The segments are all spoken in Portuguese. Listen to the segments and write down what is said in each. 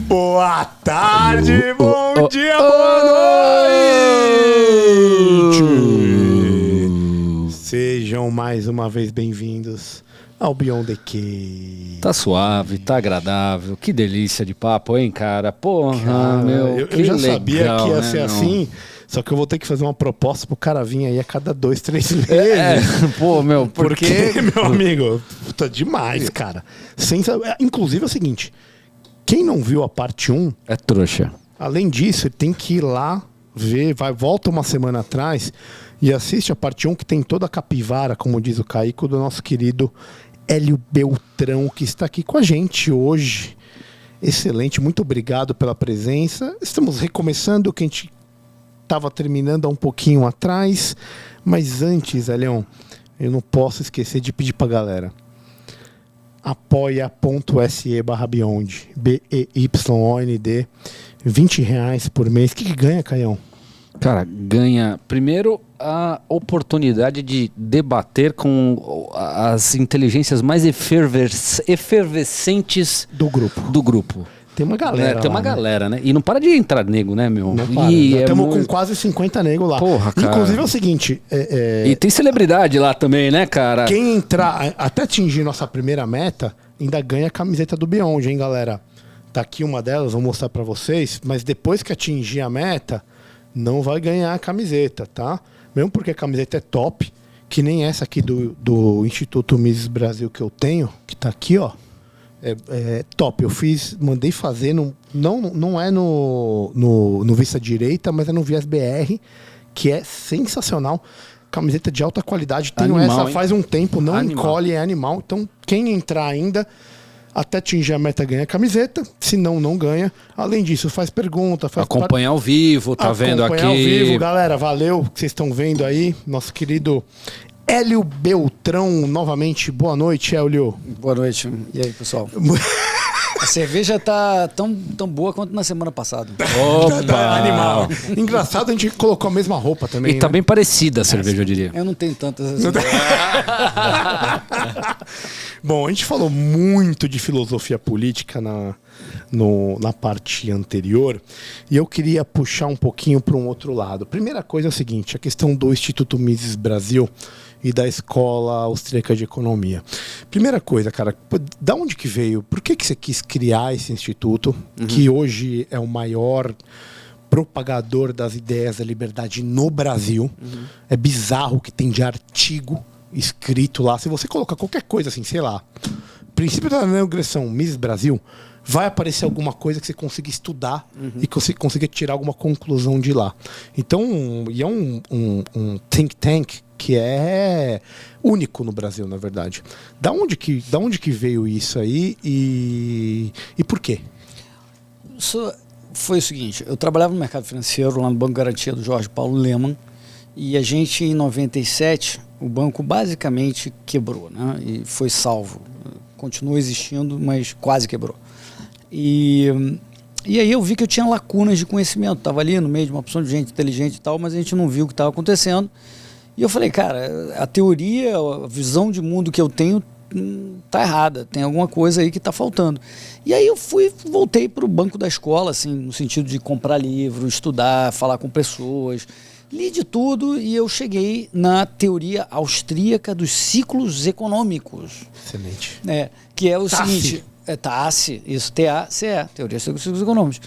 Boa tarde, bom dia, boa noite! Sejam mais uma vez bem-vindos ao Beyond the Cage. Tá suave, tá agradável, que delícia de papo, hein, cara? Porra, Cara, meu, eu já legal, sabia que ia né, ser meu? assim, só que eu vou ter que fazer uma proposta pro cara vir aí a cada 2, 3 meses. Pô, meu, Porque, meu amigo, tá demais, cara. Inclusive é o seguinte, quem não viu a parte 1, é trouxa. além disso, ele tem que ir lá ver, volta uma semana atrás e assiste a parte 1 que tem toda a capivara, como diz o Caico, do nosso querido Hélio Beltrão, que está aqui com a gente hoje. Excelente, muito obrigado pela presença. Estamos recomeçando o que a gente estava terminando há um pouquinho atrás, mas antes, Elião, eu não posso esquecer de pedir pra galera. apoia.se/Beyond, BEYOND, R$20 por mês. O que ganha, Caião? Cara, ganha primeiro a oportunidade de debater com as inteligências mais efervescentes Do grupo. do grupo. Tem uma galera. Tem uma galera, né? E não para de entrar nego, né, meu? Não para. Estamos com quase 50 nego lá. Porra, cara. Inclusive é o seguinte... E tem celebridade lá também, né, cara? Quem entrar, até atingir nossa primeira meta, ainda ganha a camiseta do Beyond, hein, galera? Tá aqui uma delas, vou mostrar pra vocês. Mas depois que atingir a meta, não vai ganhar a camiseta, tá? Mesmo porque a camiseta é top, que nem essa aqui do Instituto Mises Brasil que eu tenho, que tá aqui, ó. É top. Eu mandei fazer, não é no Vista Direita, mas é no Vias BR, que é sensacional. Camiseta de alta qualidade. Tenho Animal, essa hein? faz um tempo, não Animal. encolhe, é animal. Então, quem entrar ainda, até atingir a meta, ganha a camiseta. Se não ganha. Além disso, faz pergunta, faz Acompanhar ao vivo, tá vendo aqui. Acompanhar ao vivo, galera. Valeu que vocês estão vendo aí. Nosso querido Hélio Beltrão, novamente. Boa noite, Hélio. Boa noite. E aí, pessoal? A cerveja tá tão boa quanto na semana passada. Opa! Animal. Engraçado, a gente colocou a mesma roupa também. E tá né? bem parecida a cerveja, eu diria. Eu não tenho tantas... Bom, a gente falou muito de filosofia política na parte anterior e eu queria puxar um pouquinho para um outro lado. Primeira coisa é o seguinte, a questão do Instituto Mises Brasil e da Escola Austríaca de Economia. Primeira coisa, cara, da onde que veio? Por que você quis criar esse instituto, que hoje é o maior propagador das ideias da liberdade no Brasil? É bizarro o que tem de artigo escrito lá. Se você colocar qualquer coisa assim, sei lá, princípio da regressão Mises Brasil, vai aparecer alguma coisa que você consiga estudar e que você consiga tirar alguma conclusão de lá. Então, e é um think tank que é único no Brasil, na verdade. Da onde que veio isso aí e por quê? Isso foi o seguinte, eu trabalhava no mercado financeiro, lá no Banco Garantia do Jorge Paulo Lemann, e a gente, em 97, o banco basicamente quebrou, né? E foi salvo. Continua existindo, mas quase quebrou. E aí eu vi que eu tinha lacunas de conhecimento. Estava ali no meio de uma opção de gente inteligente e tal, mas a gente não viu o que estava acontecendo. E eu falei, cara, a teoria, a visão de mundo que eu tenho tá errada. Tem alguma coisa aí que está faltando. E aí eu voltei para o banco da escola, assim, no sentido de comprar livro, estudar, falar com pessoas. Li de tudo e eu cheguei na teoria austríaca dos ciclos econômicos. Excelente. Que é o TACE. seguinte... TACE, isso, TACE, Teoria dos Ciclos Econômicos.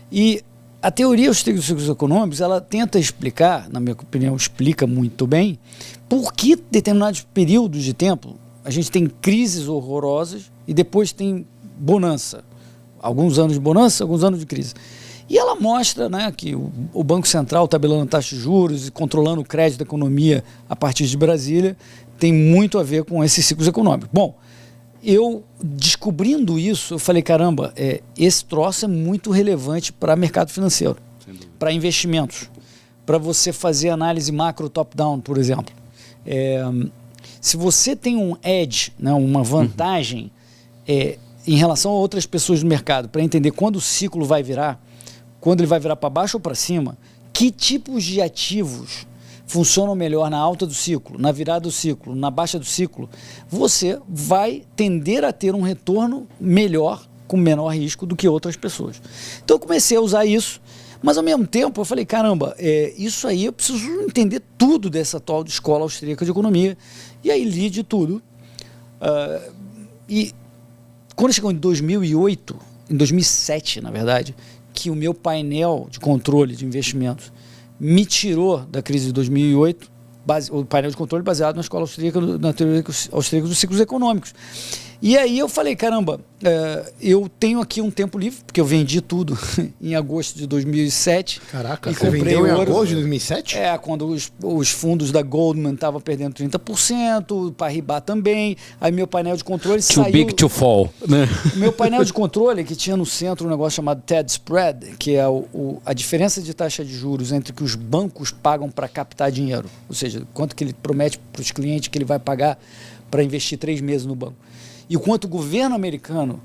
E a teoria dos ciclos econômicos, ela tenta explicar, na minha opinião, explica muito bem, por que determinados períodos de tempo a gente tem crises horrorosas e depois tem bonança. Alguns anos de bonança, alguns anos de crise. E ela mostra, né, que o Banco Central tabelando taxas de juros e controlando o crédito da economia a partir de Brasília tem muito a ver com esses ciclos econômicos. Bom, eu descobrindo isso, eu falei, caramba, esse troço é muito relevante para mercado financeiro, para investimentos, para você fazer análise macro top-down, por exemplo. Se você tem um edge, né, uma vantagem em relação a outras pessoas do mercado, para entender quando o ciclo vai virar, quando ele vai virar para baixo ou para cima, que tipos de ativos funcionam melhor na alta do ciclo, na virada do ciclo, na baixa do ciclo, você vai tender a ter um retorno melhor com menor risco do que outras pessoas. Então eu comecei a usar isso, mas ao mesmo tempo eu falei, caramba, isso aí eu preciso entender tudo dessa tal escola austríaca de economia. E aí li de tudo. E quando chegou em 2008, em 2007, na verdade, que o meu painel de controle de investimentos me tirou da crise de 2008, o painel de controle baseado na escola austríaca, na teoria austríaca dos ciclos econômicos. E aí eu falei, caramba, eu tenho aqui um tempo livre, porque eu vendi tudo em agosto de 2007. Caraca, e você comprei vendeu em ouro. agosto de 2007? Quando os fundos da Goldman estavam perdendo 30%, o Paribas também. Aí meu painel de controle Too saiu... big to fall, né? Meu painel de controle, que tinha no centro um negócio chamado TED Spread, que é a diferença de taxa de juros entre o que os bancos pagam para captar dinheiro. Ou seja, quanto que ele promete para os clientes que ele vai pagar para investir 3 meses no banco. E o quanto o governo americano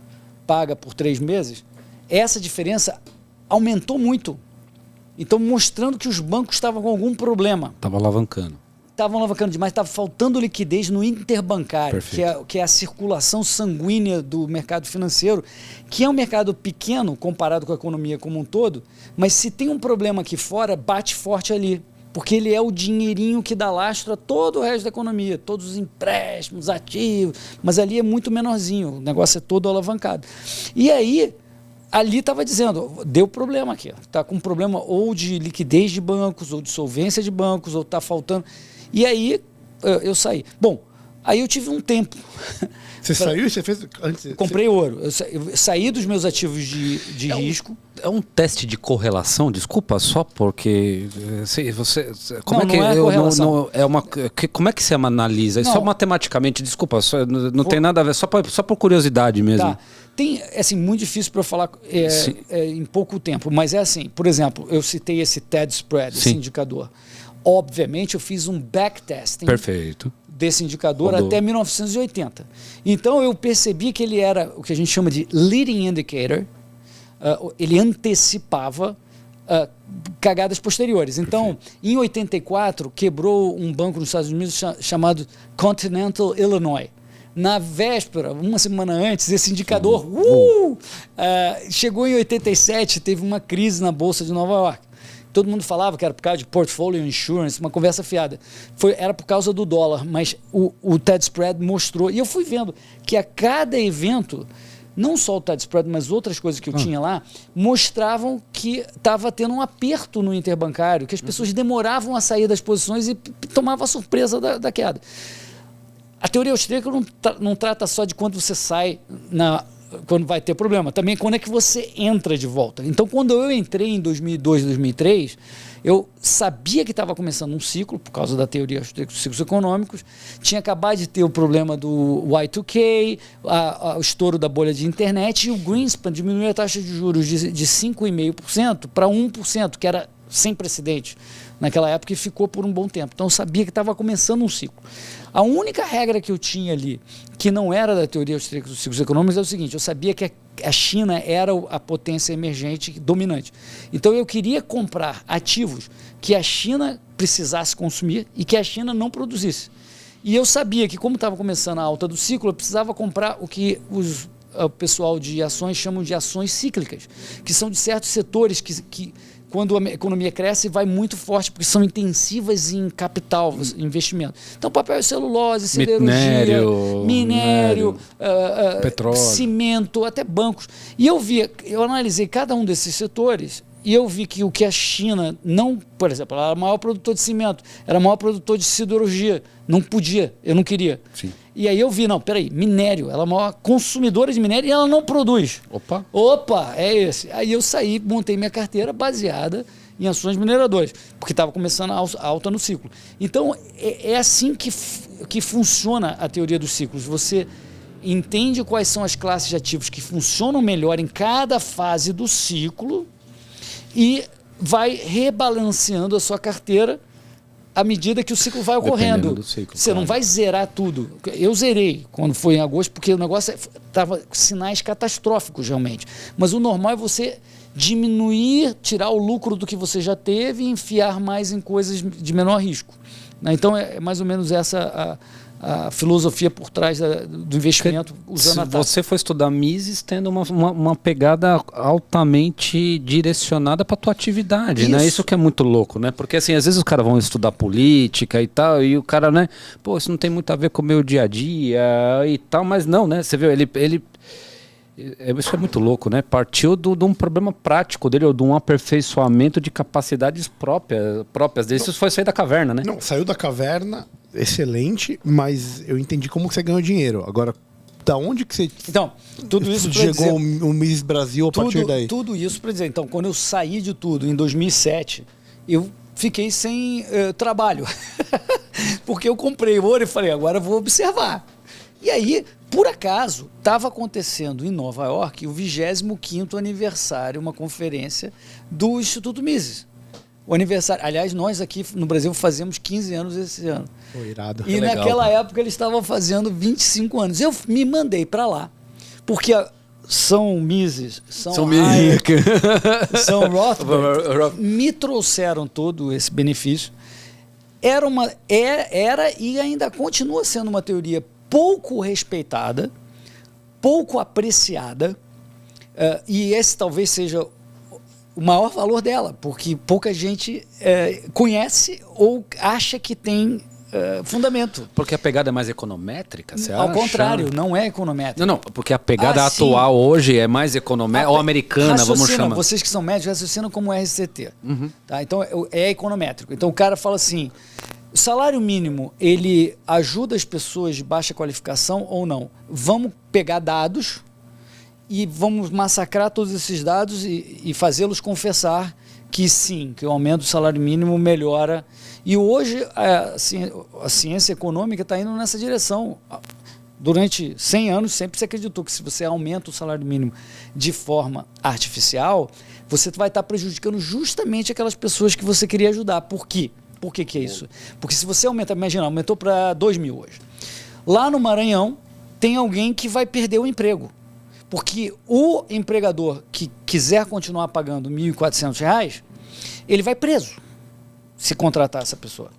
paga por 3 meses, essa diferença aumentou muito. Então, mostrando que os bancos estavam com algum problema. Estava alavancando. Estavam alavancando demais, estava faltando liquidez no interbancário, que é a circulação sanguínea do mercado financeiro, que é um mercado pequeno comparado com a economia como um todo, mas se tem um problema aqui fora, bate forte ali. Porque ele é o dinheirinho que dá lastro a todo o resto da economia, todos os empréstimos, ativos, mas ali é muito menorzinho, o negócio é todo alavancado. E aí, ali estava dizendo, deu problema aqui, está com problema ou de liquidez de bancos, ou de solvência de bancos, ou está faltando. E aí, eu saí. Bom, aí eu tive um tempo. Você saiu e você fez... Antes, comprei ouro. Eu saí dos meus ativos de risco. É um teste de correlação, desculpa, só porque você... Como não é correlação. Como é que você analisa? Não. Só matematicamente, desculpa, não tem nada a ver, só por curiosidade mesmo. Tá. Tem, é assim, muito difícil para eu falar em pouco tempo, mas é assim, por exemplo, eu citei esse TED Spread, esse indicador. Obviamente, eu fiz um backtesting. Perfeito. Desse indicador até 1980. Então eu percebi que ele era o que a gente chama de leading indicator, ele antecipava cagadas posteriores. Então, em 84, quebrou um banco nos Estados Unidos chamado Continental Illinois. Na véspera, uma semana antes, esse indicador chegou em 87, teve uma crise na Bolsa de Nova York. Todo mundo falava que era por causa de portfolio insurance, uma conversa fiada. Era por causa do dólar, mas o TED Spread mostrou. E eu fui vendo que a cada evento, não só o TED Spread, mas outras coisas que eu tinha lá, mostravam que estava tendo um aperto no interbancário, que as pessoas demoravam a sair das posições e tomavam a surpresa da queda. A teoria austríaca não trata só de quando você sai quando vai ter problema, também quando é que você entra de volta. Então, quando eu entrei em 2002, 2003, eu sabia que estava começando um ciclo, por causa da teoria dos ciclos econômicos, tinha acabado de ter o problema do Y2K, o estouro da bolha de internet, e o Greenspan diminuiu a taxa de juros de 5,5% para 1%, que era sem precedente naquela época, e ficou por um bom tempo. Então, eu sabia que estava começando um ciclo. A única regra que eu tinha ali, que não era da teoria austríaca dos ciclos econômicos, é o seguinte: eu sabia que a China era a potência emergente dominante. Então eu queria comprar ativos que a China precisasse consumir e que a China não produzisse. E eu sabia que, como estava começando a alta do ciclo, eu precisava comprar o que o pessoal de ações chamam de ações cíclicas, que são de certos setores que quando a economia cresce, vai muito forte, porque são intensivas em capital, investimento. Então, papel e celulose, siderurgia, minério, petróleo, cimento, até bancos. E eu analisei cada um desses setores e eu vi que o que a China não, por exemplo, ela era o maior produtor de cimento, era o maior produtor de siderurgia, não podia, eu não queria. Sim. E aí eu vi, não, peraí, minério, ela é a maior consumidora de minério e ela não produz. Opa, é esse. Aí eu saí, montei minha carteira baseada em ações mineradoras, porque estava começando a alta no ciclo. Então, é assim que funciona a teoria dos ciclos. Você entende quais são as classes de ativos que funcionam melhor em cada fase do ciclo e vai rebalanceando a sua carteira à medida que o ciclo vai ocorrendo. Você não vai zerar tudo. Eu zerei quando foi em agosto, porque o negócio estava sinais catastróficos realmente. Mas o normal é você diminuir, tirar o lucro do que você já teve e enfiar mais em coisas de menor risco. Então é mais ou menos essa a filosofia por trás do investimento usando a taxa. Você foi estudar Mises tendo uma pegada altamente direcionada para a tua atividade, Isso. né? Isso que é muito louco, né? Porque assim, às vezes os caras vão estudar política e tal, e o cara, né? Pô, isso não tem muito a ver com o meu dia a dia e tal, mas não, né? Você viu, isso é muito louco, né? Partiu de um problema prático dele, ou de um aperfeiçoamento de capacidades próprias dele. Isso foi sair da caverna, né? Não, saiu da caverna, excelente, mas eu entendi como que você ganhou dinheiro. Agora, da onde que você Então, tudo isso pra chegou dizer, o Miss Brasil a partir daí? tudo isso para dizer. Então, quando eu saí de tudo em 2007, eu fiquei sem trabalho. Porque eu comprei ouro e falei, agora eu vou observar. E aí, por acaso, estava acontecendo em Nova York o 25º aniversário, uma conferência do Instituto Mises. O aniversário, aliás, nós aqui no Brasil fazemos 15 anos esse ano. Pô, irado. E legal, naquela cara. época eles estavam fazendo 25 anos. Eu me mandei para lá, porque São Mises, São Hayek, São Rothbard me trouxeram todo esse benefício. Era e ainda continua sendo uma teoria pouco respeitada, pouco apreciada, e esse talvez seja o maior valor dela, porque pouca gente conhece ou acha que tem fundamento. Porque a pegada é mais econométrica, você Ao acha? contrário, não é econométrica. Não, porque a pegada sim. atual hoje é mais econométrica, ou americana, vamos Raciocinam, chamar. vocês que são médicos, raciocinam como RCT. Tá? Então, é econométrico. Então, o cara fala assim, o salário mínimo, ele ajuda as pessoas de baixa qualificação ou não? Vamos pegar dados e vamos massacrar todos esses dados e fazê-los confessar que sim, que o aumento do salário mínimo melhora. E hoje a ciência econômica está indo nessa direção. Durante 100 anos sempre se acreditou que se você aumenta o salário mínimo de forma artificial, você vai estar prejudicando justamente aquelas pessoas que você queria ajudar. Por quê? Por que é isso? Porque se você aumenta, imagina, aumentou para 2.000 hoje. Lá no Maranhão tem alguém que vai perder o emprego. Porque o empregador que quiser continuar pagando R$ 1.400, ele vai preso se contratar essa pessoa.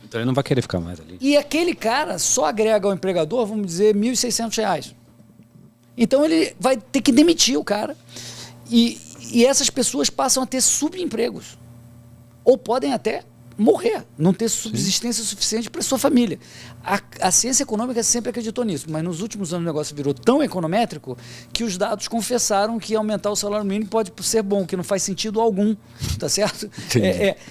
Então ele não vai querer ficar mais ali. E aquele cara só agrega ao empregador, vamos dizer, R$ 1.600. Então ele vai ter que demitir o cara. E essas pessoas passam a ter subempregos. Ou podem até morrer, não ter subsistência suficiente para sua família. A ciência econômica sempre acreditou nisso, mas nos últimos anos o negócio virou tão econométrico que os dados confessaram que aumentar o salário mínimo pode ser bom, que não faz sentido algum, tá certo?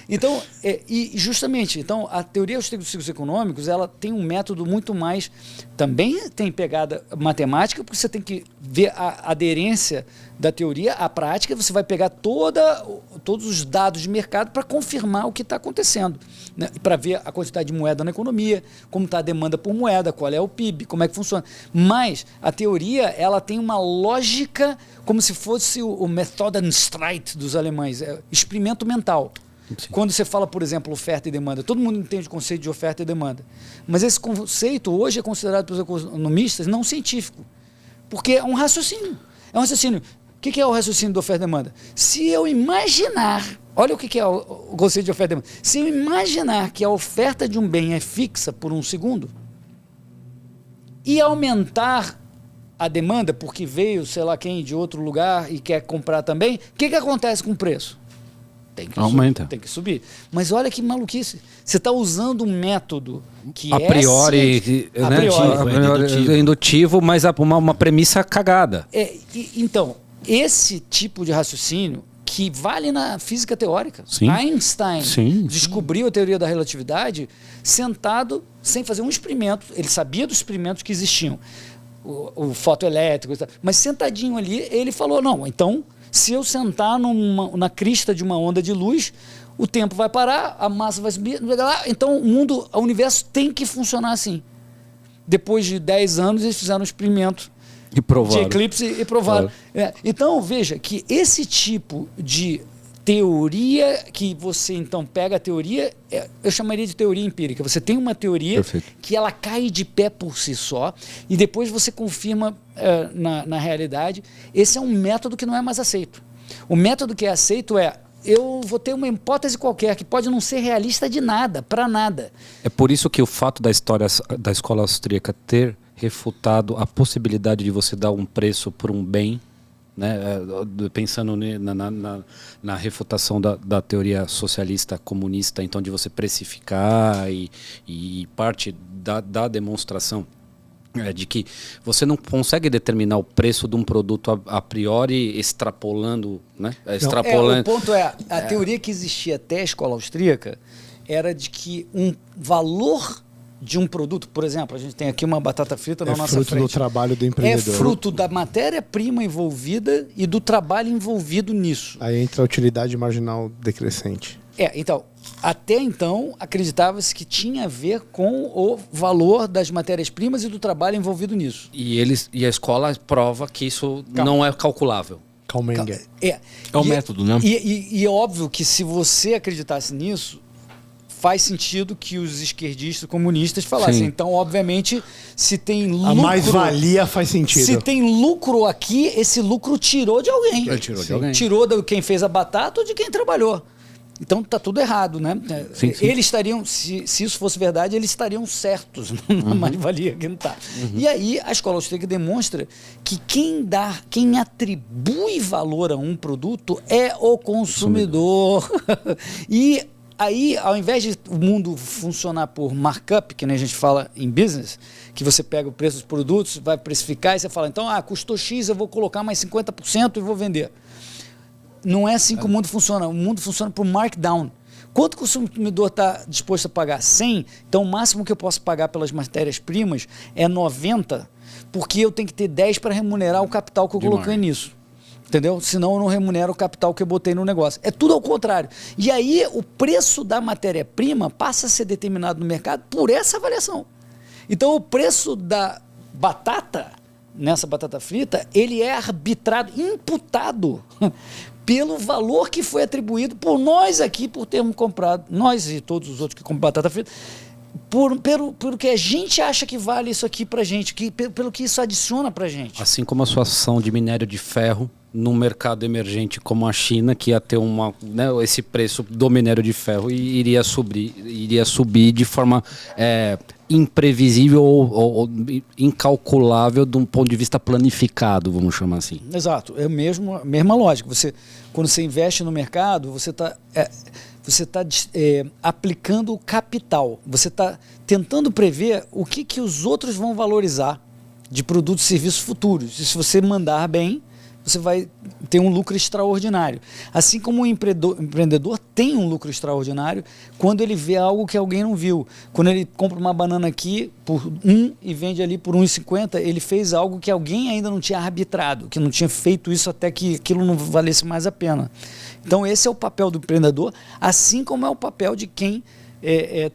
Então, e justamente, então, a teoria dos ciclos econômicos, ela tem um método muito mais, também tem pegada matemática, porque você tem que ver a aderência da teoria à prática, você vai pegar todos os dados de mercado para confirmar o que está acontecendo, né? Para ver a quantidade de moeda na economia, como está a demanda por moeda, qual é o PIB, como é que funciona. Mas a teoria, ela tem uma lógica como se fosse o Methodenstreit dos alemães, experimento mental. Sim. Quando você fala, por exemplo, oferta e demanda, todo mundo entende o conceito de oferta e demanda. Mas esse conceito hoje é considerado pelos economistas não científico, porque é um raciocínio. É um raciocínio. O que é o raciocínio de oferta e demanda? Se eu imaginar, olha o que é o conceito de oferta e demanda. Se eu imaginar que a oferta de um bem é fixa por um segundo e aumentar a demanda porque veio, sei lá quem, de outro lugar e quer comprar também, o que acontece com o preço? Aumenta. Tem que subir. Mas olha que maluquice. Você está usando um método que a priori, a priori, indutivo, mas uma premissa cagada. Então, esse tipo de raciocínio que vale na física teórica. Sim. Einstein descobriu a teoria da relatividade sentado sem fazer um experimento. Ele sabia dos experimentos que existiam, o fotoelétrico, mas sentadinho ali, ele falou, não, então, se eu sentar na crista de uma onda de luz, o tempo vai parar, a massa vai subir, então o universo tem que funcionar assim. Depois de 10 anos, eles fizeram um experimento de eclipse e provaram. Então, veja que esse tipo de teoria que você, então, pega a teoria, eu chamaria de teoria empírica. Você tem uma teoria que ela cai de pé por si só e depois você confirma na realidade. Esse é um método que não é mais aceito. O método que é aceito é eu vou ter uma hipótese qualquer que pode não ser realista de nada, para nada. É por isso que o fato da história da escola austríaca ter refutado a possibilidade de você dar um preço por um bem, né, pensando na refutação da teoria socialista comunista, então de você precificar e parte da demonstração de que você não consegue determinar o preço de um produto a priori extrapolando, né? O ponto é, a teoria que existia até a escola austríaca era de que um valor de um produto, por exemplo, a gente tem aqui uma batata frita na nossa frente. É fruto do trabalho do empreendedor. É fruto da matéria-prima envolvida e do trabalho envolvido nisso. Aí entra a utilidade marginal decrescente. Então, até então, acreditava-se que tinha a ver com o valor das matérias-primas e do trabalho envolvido nisso. E a escola prova que isso não é calculável. Calmengue. É o método, né? E é óbvio que se você acreditasse nisso, faz sentido que os esquerdistas comunistas falassem. Sim. Então, obviamente, se tem lucro... A mais-valia faz sentido. Se tem lucro aqui, esse lucro tirou de alguém. Ele tirou de alguém. Tirou de quem fez a batata ou de quem trabalhou. Então tá tudo errado, né? Sim. Eles estariam, se isso fosse verdade, eles estariam certos na mais-valia que não está. E aí a escola austríaca demonstra que quem atribui valor a um produto é o consumidor. E aí, ao invés de o mundo funcionar por markup, que nem a gente fala em business, que você pega o preço dos produtos, vai precificar e você fala, então, custou X, eu vou colocar mais 50% e vou vender. Não é assim que o mundo funciona. O mundo funciona por markdown. Quanto o consumidor está disposto a pagar? 100. Então, o máximo que eu posso pagar pelas matérias-primas é 90, porque eu tenho que ter 10 para remunerar o capital que eu coloquei nisso. Entendeu? Senão eu não remunero o capital que eu botei no negócio. É tudo ao contrário. E aí, o preço da matéria-prima passa a ser determinado no mercado por essa avaliação. Então, o preço da batata, nessa batata frita, ele é arbitrado, imputado pelo valor que foi atribuído por nós aqui, por termos comprado, nós e todos os outros que compram batata frita, pelo que a gente acha que vale isso aqui pra gente, pelo que isso adiciona pra gente. Assim como a sua ação de minério de ferro num mercado emergente como a China, que ia ter esse preço do minério de ferro e iria subir de forma imprevisível ou incalculável de um ponto de vista planificado, vamos chamar assim. Exato, é a mesma lógica. Quando você investe no mercado, você está aplicando o capital, você está tentando prever o que os outros vão valorizar de produtos e serviços futuros. E se você mandar bem, você vai ter um lucro extraordinário. Assim como o empreendedor tem um lucro extraordinário quando ele vê algo que alguém não viu. Quando ele compra uma banana aqui por 1 e vende ali por 1,50, ele fez algo que alguém ainda não tinha arbitrado, que não tinha feito isso até que aquilo não valesse mais a pena. Então esse é o papel do empreendedor, assim como é o papel de quem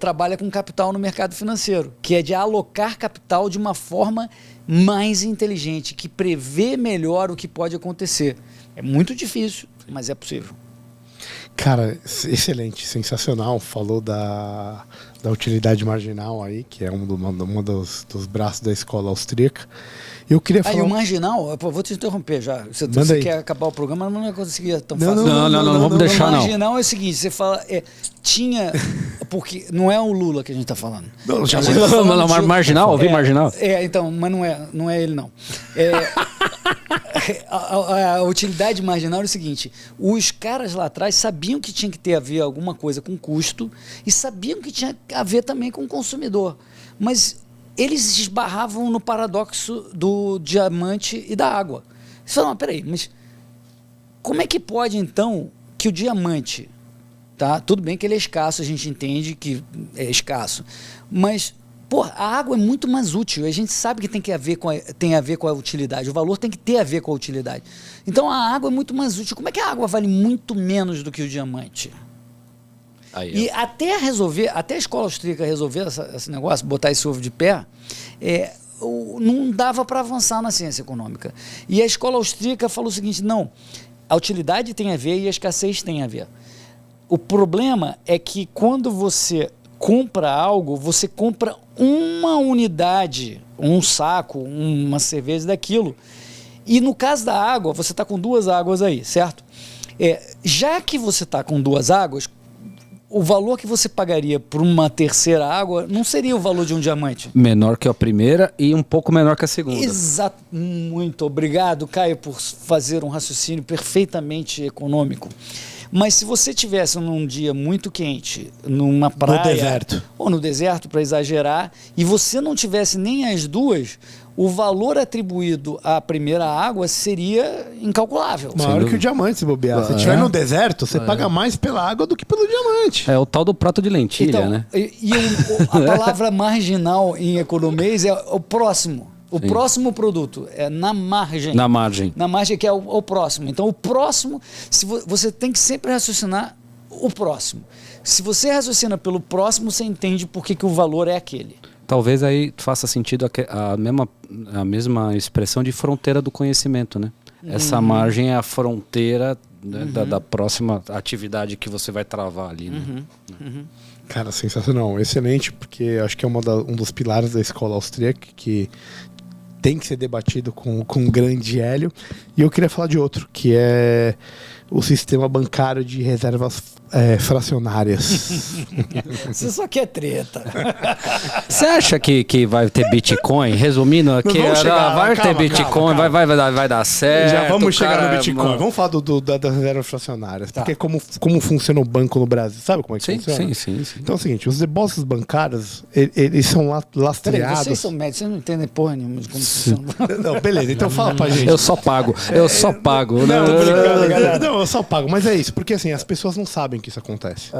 trabalha com capital no mercado financeiro, que é de alocar capital de uma forma mais inteligente, que prevê melhor o que pode acontecer. É muito difícil, mas é possível. Cara, excelente, sensacional. Falou da utilidade marginal aí, que é um dos braços da escola austríaca. Eu queria falar... o marginal, vou te interromper já. Você quer acabar o programa, mas não conseguia tão fácil. Não, vamos deixar não. O marginal é o seguinte, você fala... porque não é o Lula que a gente está falando. Marginal, ouvi marginal. Então, mas não é ele não. A utilidade marginal é o seguinte, os caras lá atrás sabiam que tinha que ter a ver alguma coisa com custo e sabiam que tinha a ver também com o consumidor, mas eles esbarravam no paradoxo do diamante e da água. Eles falaram, peraí, mas como é que pode então que o diamante, tá? Tudo bem que ele é escasso, a gente entende que é escasso, mas a água é muito mais útil. A gente sabe que tem a ver com a utilidade. O valor tem que ter a ver com a utilidade. Então a água é muito mais útil. Como é que a água vale muito menos do que o diamante? E até a escola austríaca resolver esse negócio, botar esse ovo de pé, não dava para avançar na ciência econômica. E a escola austríaca falou o seguinte, não, a utilidade tem a ver e a escassez tem a ver. O problema é que quando você compra algo, você compra uma unidade, um saco, uma cerveja daquilo. E no caso da água, você está com 2 águas aí, certo? Já que você está com duas águas, o valor que você pagaria por uma terceira água não seria o valor de um diamante. Menor que a primeira e um pouco menor que a segunda. Exato. Muito obrigado, Caio, por fazer um raciocínio perfeitamente econômico. Mas se você tivesse num dia muito quente, numa praia... No deserto. Ou no deserto, para exagerar, e você não tivesse nem as duas, o valor atribuído à primeira água seria incalculável. Maior que o diamante, se bobear. Se estiver no deserto, você paga mais pela água do que pelo diamante. É o tal do prato de lentilha, Então, né? A palavra marginal em economês é o próximo. O próximo produto é na margem. Na margem. Na margem que é o próximo. Então, o próximo, você tem que sempre raciocinar o próximo. Se você raciocina pelo próximo, você entende por que o valor é aquele. Talvez aí faça sentido a mesma expressão de fronteira do conhecimento, né? Essa margem é a fronteira, né, da próxima atividade que você vai travar ali, né? Cara, sensacional. Excelente, porque acho que é um dos pilares da escola austríaca que tem que ser debatido com grande hélio. E eu queria falar de outro, que é o sistema bancário de reservas fracionárias. Você só quer treta. Você acha que vai ter Bitcoin? Resumindo, que vai ter Bitcoin, calma. Vai dar certo. Já vamos chegar no Bitcoin. Vamos falar das reservas fracionárias. Tá. Porque como funciona o banco no Brasil? Sabe como é que funciona? Sim. Então é o seguinte, os depósitos bancários, eles são lastreados. Peraí, vocês são médicos, vocês não entendem porra nenhuma de como funciona. Não, beleza, então fala pra gente. Eu só pago. Não, tô brincando, galera. Não, eu só pago. Mas é isso, porque assim, as pessoas não sabem que isso acontece.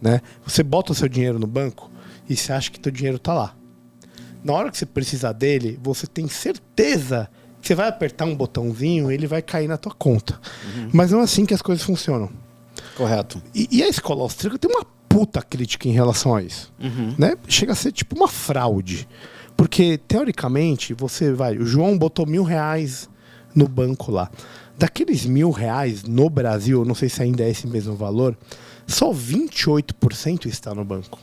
Né? Você bota o seu dinheiro no banco e você acha que teu dinheiro tá lá. Na hora que você precisar dele, você tem certeza que você vai apertar um botãozinho e ele vai cair na tua conta. Mas não é assim que as coisas funcionam. Correto. E a escola austríaca tem uma puta crítica em relação a isso. Né? Chega a ser tipo uma fraude. Porque, teoricamente, o João botou R$1.000 no banco lá. Daqueles R$1.000 no Brasil, eu não sei se ainda é esse mesmo valor, só 28% está no banco.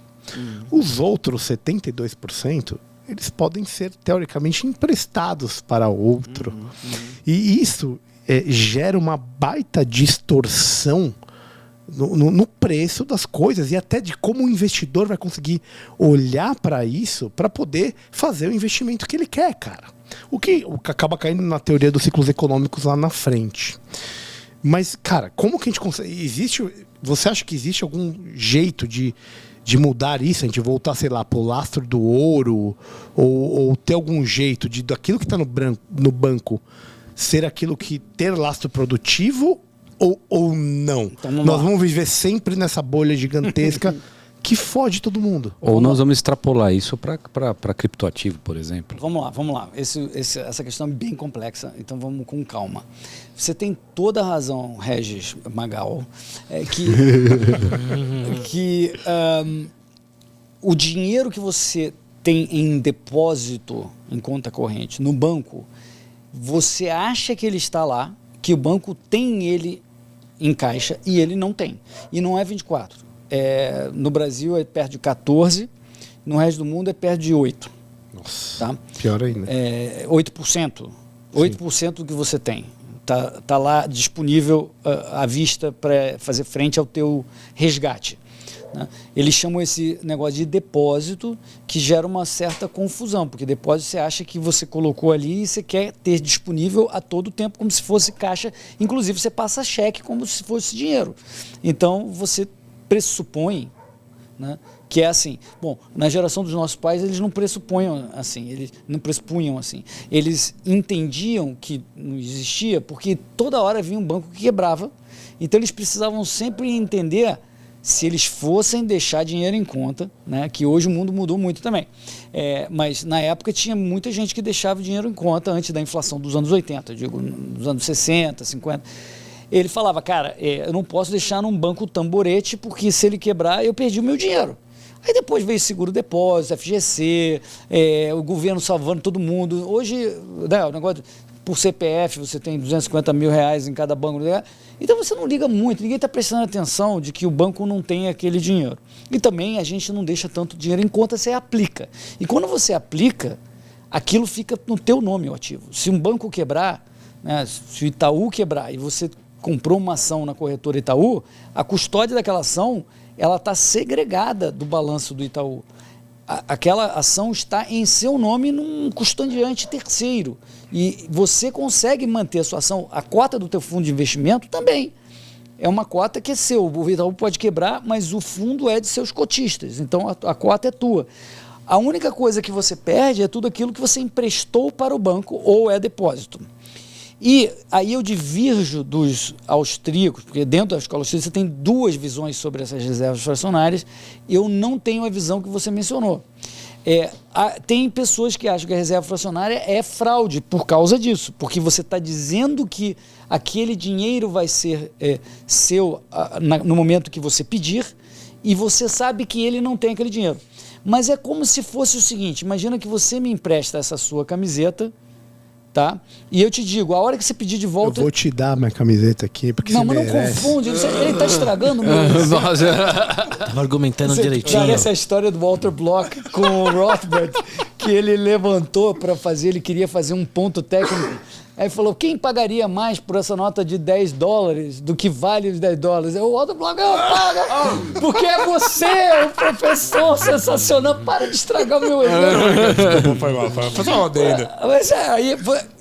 Os outros 72%, eles podem ser, teoricamente, emprestados para outro. E isso gera uma baita distorção no preço das coisas e até de como o investidor vai conseguir olhar para isso para poder fazer o investimento que ele quer, cara. O que acaba caindo na teoria dos ciclos econômicos lá na frente. Mas, cara, como que a gente consegue... Você acha que existe algum jeito de mudar isso? A gente voltar, sei lá, pro lastro do ouro? Ou ter algum jeito daquilo que está no banco ser aquilo que ter lastro produtivo ou não? Então, nós vamos viver sempre nessa bolha gigantesca que fode todo mundo. Ou nós vamos extrapolar isso para criptoativo, por exemplo. Vamos lá. Essa questão é bem complexa, então vamos com calma. Você tem toda a razão, Regis Magal, que o dinheiro que você tem em depósito, em conta corrente, no banco, você acha que ele está lá, que o banco tem ele em caixa e ele não tem. E não é 24. No Brasil é perto de 14, no resto do mundo é perto de 8. Nossa, tá? Pior ainda. 8%. 8% do que você tem. Tá lá disponível à vista para fazer frente ao teu resgate. Né? Eles chamam esse negócio de depósito, que gera uma certa confusão, porque depósito você acha que você colocou ali e você quer ter disponível a todo tempo, como se fosse caixa. Inclusive você passa cheque como se fosse dinheiro. Então você pressupõe, né, que é assim. Bom, na geração dos nossos pais eles não pressupunham assim, eles entendiam que não existia porque toda hora vinha um banco que quebrava, então eles precisavam sempre entender se eles fossem deixar dinheiro em conta, né, que hoje o mundo mudou muito também, mas na época tinha muita gente que deixava dinheiro em conta antes da inflação dos anos 80, eu digo, dos anos 60, 50. Ele falava, cara, eu não posso deixar num banco tamborete, porque se ele quebrar, eu perdi o meu dinheiro. Aí depois veio seguro-depósito, FGC, o governo salvando todo mundo. Hoje, né, o negócio, por CPF, você tem R$250 mil em cada banco. Né? Então você não liga muito, ninguém está prestando atenção de que o banco não tem aquele dinheiro. E também a gente não deixa tanto dinheiro em conta, você aplica. E quando você aplica, aquilo fica no teu nome, o ativo. Se um banco quebrar, né, se o Itaú quebrar e você comprou uma ação na corretora Itaú, a custódia daquela ação ela está segregada do balanço do Itaú. Aquela ação está em seu nome num custodiante terceiro. E você consegue manter a sua ação, a cota do teu fundo de investimento também. É uma cota que é seu. O Itaú pode quebrar, mas o fundo é de seus cotistas. Então a cota é tua. A única coisa que você perde é tudo aquilo que você emprestou para o banco ou é depósito. E aí eu divirjo dos austríacos, porque dentro da escola austríaca você tem duas visões sobre essas reservas fracionárias. Eu não tenho a visão que você mencionou. Tem pessoas que acham que a reserva fracionária é fraude por causa disso, porque você está dizendo que aquele dinheiro vai ser seu no momento que você pedir e você sabe que ele não tem aquele dinheiro. Mas é como se fosse o seguinte, imagina que você me empresta essa sua camiseta, tá? E eu te digo, a hora que você pedir de volta... Eu vou te dar minha camiseta aqui, porque não, você mas merece. não confunde, ele está estragando o meu... Tava argumentando direitinho. Parece a história do Walter Block com o Rothbard, que ele levantou para fazer, ele queria fazer um ponto técnico. Aí falou, quem pagaria mais por essa nota de $10 do que vale os $10? O Walter Block, eu pago, porque é você, o professor sensacional. Para de estragar o meu exemplo. Foi mal, foi uma adenda. Mas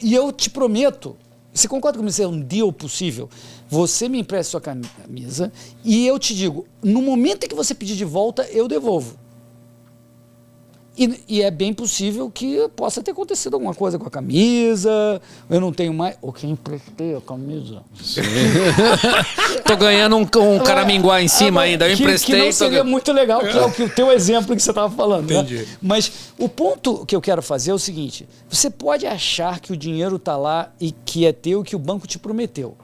e eu te prometo, você concorda comigo? Isso é um deal possível. Você me empresta sua camisa e eu te digo, no momento em que você pedir de volta, eu devolvo. E é bem possível que possa ter acontecido alguma coisa com a camisa, eu não tenho mais... Ou que emprestei a camisa. Tô ganhando um caraminguá em cima ainda, eu emprestei. Que não seria muito legal, que é o teu exemplo que você estava falando. Entendi. Né? Mas o ponto que eu quero fazer é o seguinte, você pode achar que o dinheiro está lá e que é teu e que o banco te prometeu,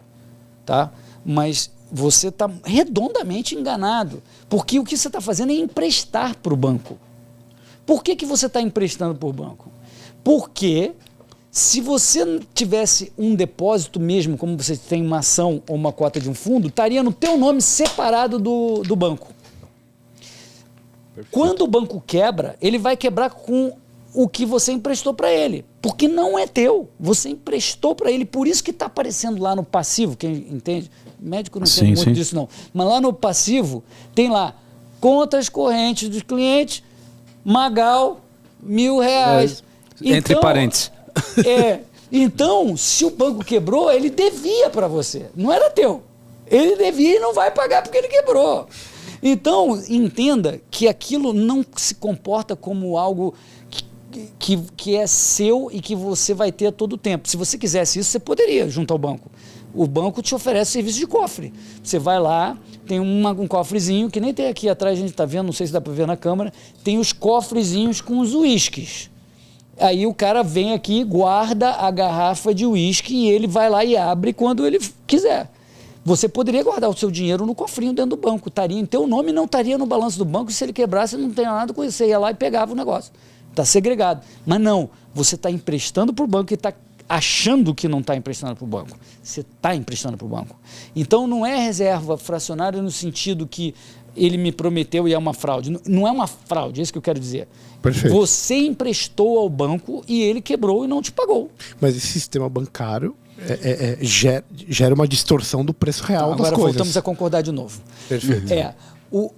tá? Mas você está redondamente enganado, porque o que você está fazendo é emprestar para o banco. Por que você está emprestando por banco? Porque se você tivesse um depósito mesmo, como você tem uma ação ou uma cota de um fundo, estaria no teu nome separado do banco. Perfeito. Quando o banco quebra, ele vai quebrar com o que você emprestou para ele, porque não é teu, você emprestou para ele, por isso que está aparecendo lá no passivo, quem entende? Médico não entende muito disso não, mas lá no passivo tem lá contas correntes dos clientes, Magal, R$1.000. Entre parênteses. Então, se o banco quebrou, ele devia para você. Não era teu. Ele devia e não vai pagar porque ele quebrou. Então, entenda que aquilo não se comporta como algo que é seu e que você vai ter a todo tempo. Se você quisesse isso, você poderia junto ao banco. O banco te oferece serviço de cofre. Você vai lá, tem um cofrezinho, que nem tem aqui atrás, a gente está vendo, não sei se dá para ver na câmera, tem os cofrezinhos com os uísques. Aí o cara vem aqui, guarda a garrafa de uísque e ele vai lá e abre quando ele quiser. Você poderia guardar o seu dinheiro no cofrinho dentro do banco, estaria em teu nome, não estaria no balanço do banco, e se ele quebrasse não tem nada com isso, você ia lá e pegava o negócio. Está segregado. Mas não, você está emprestando para o banco e está achando que não está emprestando para o banco. Você está emprestando para o banco. Então não é reserva fracionária no sentido que ele me prometeu e é uma fraude. Não é uma fraude, é isso que eu quero dizer. Perfeito. Você emprestou ao banco e ele quebrou e não te pagou. Mas esse sistema bancário gera uma distorção do preço real das coisas. Agora voltamos a concordar de novo. Perfeito.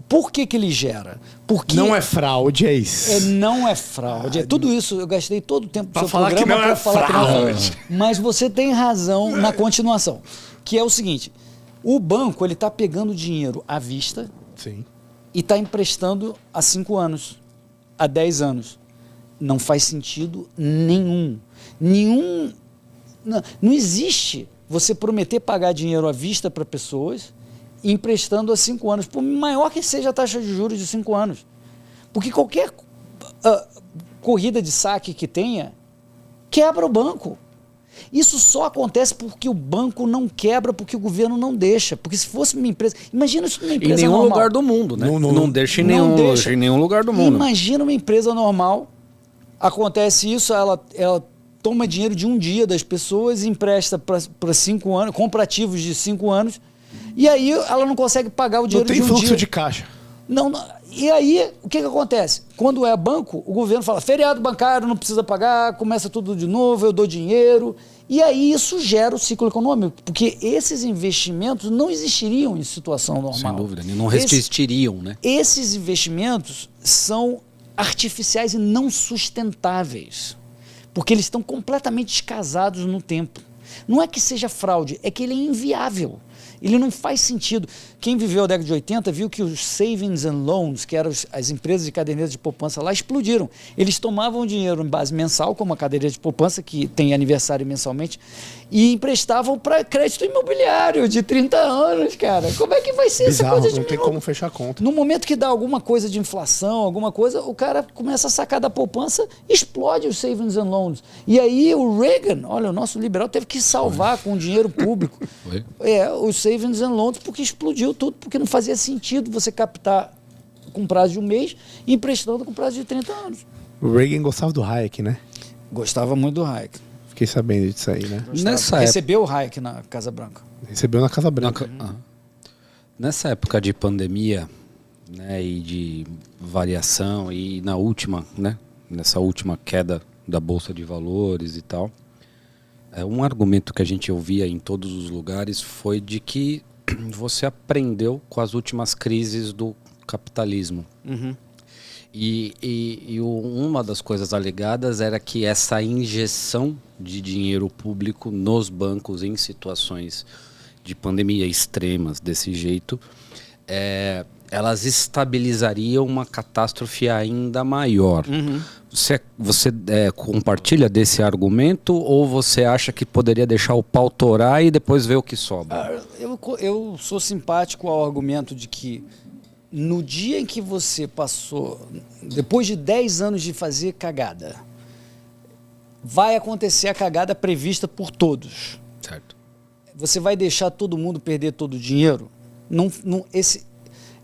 Por que ele gera? Porque não é fraude, é isso. Não é fraude. Tudo isso, eu gastei todo o tempo do seu falar programa que não é falar que não é fraude. fraude. Mas você tem razão na continuação, que é o seguinte, o banco ele está pegando dinheiro à vista. Sim. E está emprestando há 5 anos, há 10 anos. Não faz sentido nenhum. Não existe você prometer pagar dinheiro à vista para pessoas emprestando há 5 anos, por maior que seja a taxa de juros de 5 anos. Porque qualquer corrida de saque que tenha, quebra o banco. Isso só acontece porque o banco não quebra, porque o governo não deixa. Porque se fosse uma empresa... Imagina isso numa empresa normal. Em nenhum normal. lugar do mundo, né? Não deixa em nenhum lugar do mundo. Imagina uma empresa normal, acontece isso, ela toma dinheiro de um dia das pessoas, empresta para 5 anos, compra ativos de 5 anos, e aí ela não consegue pagar o dinheiro de um dia. Não tem fluxo de caixa. Não, E aí, o que acontece? Quando é banco, o governo fala, feriado bancário, não precisa pagar, começa tudo de novo, eu dou dinheiro. E aí isso gera o ciclo econômico, porque esses investimentos não existiriam em situação normal. Sem dúvida, não resistiriam, né? Esses investimentos são artificiais e não sustentáveis, porque eles estão completamente descasados no tempo. Não é que seja fraude, é que ele é inviável. Ele não faz sentido. Quem viveu a década de 80 viu que os savings and loans, que eram as empresas de caderneta de poupança lá, explodiram. Eles tomavam dinheiro em base mensal, como a caderneta de poupança, que tem aniversário mensalmente, e emprestavam para crédito imobiliário de 30 anos, cara. Como é que vai ser Bizarro, essa coisa de não tem como fechar a conta. No momento que dá alguma coisa de inflação, alguma coisa, o cara começa a sacar da poupança, explode os savings and loans. E aí o Reagan, olha, o nosso liberal teve que salvar com dinheiro público os savings and loans, porque explodiu tudo, porque não fazia sentido você captar com prazo de um mês e emprestando com prazo de 30 anos. O Reagan gostava do Hayek, né? Gostava muito do Hayek. Fiquei sabendo disso aí, né? Recebeu o Hayek na Casa Branca. Recebeu na Casa Branca. Nessa época de pandemia, né, e de variação, e na última, né, nessa última queda da Bolsa de Valores e tal, um argumento que a gente ouvia em todos os lugares foi de que você aprendeu com as últimas crises do capitalismo. Uhum. E uma das coisas alegadas era que essa injeção de dinheiro público nos bancos em situações de pandemia extremas desse jeito, elas estabilizariam uma catástrofe ainda maior. Uhum. Você compartilha desse argumento ou você acha que poderia deixar o pau torar e depois ver o que sobra? Eu sou simpático ao argumento de que no dia em que você passou, depois de 10 anos de fazer cagada, vai acontecer a cagada prevista por todos. Certo. Você vai deixar todo mundo perder todo o dinheiro?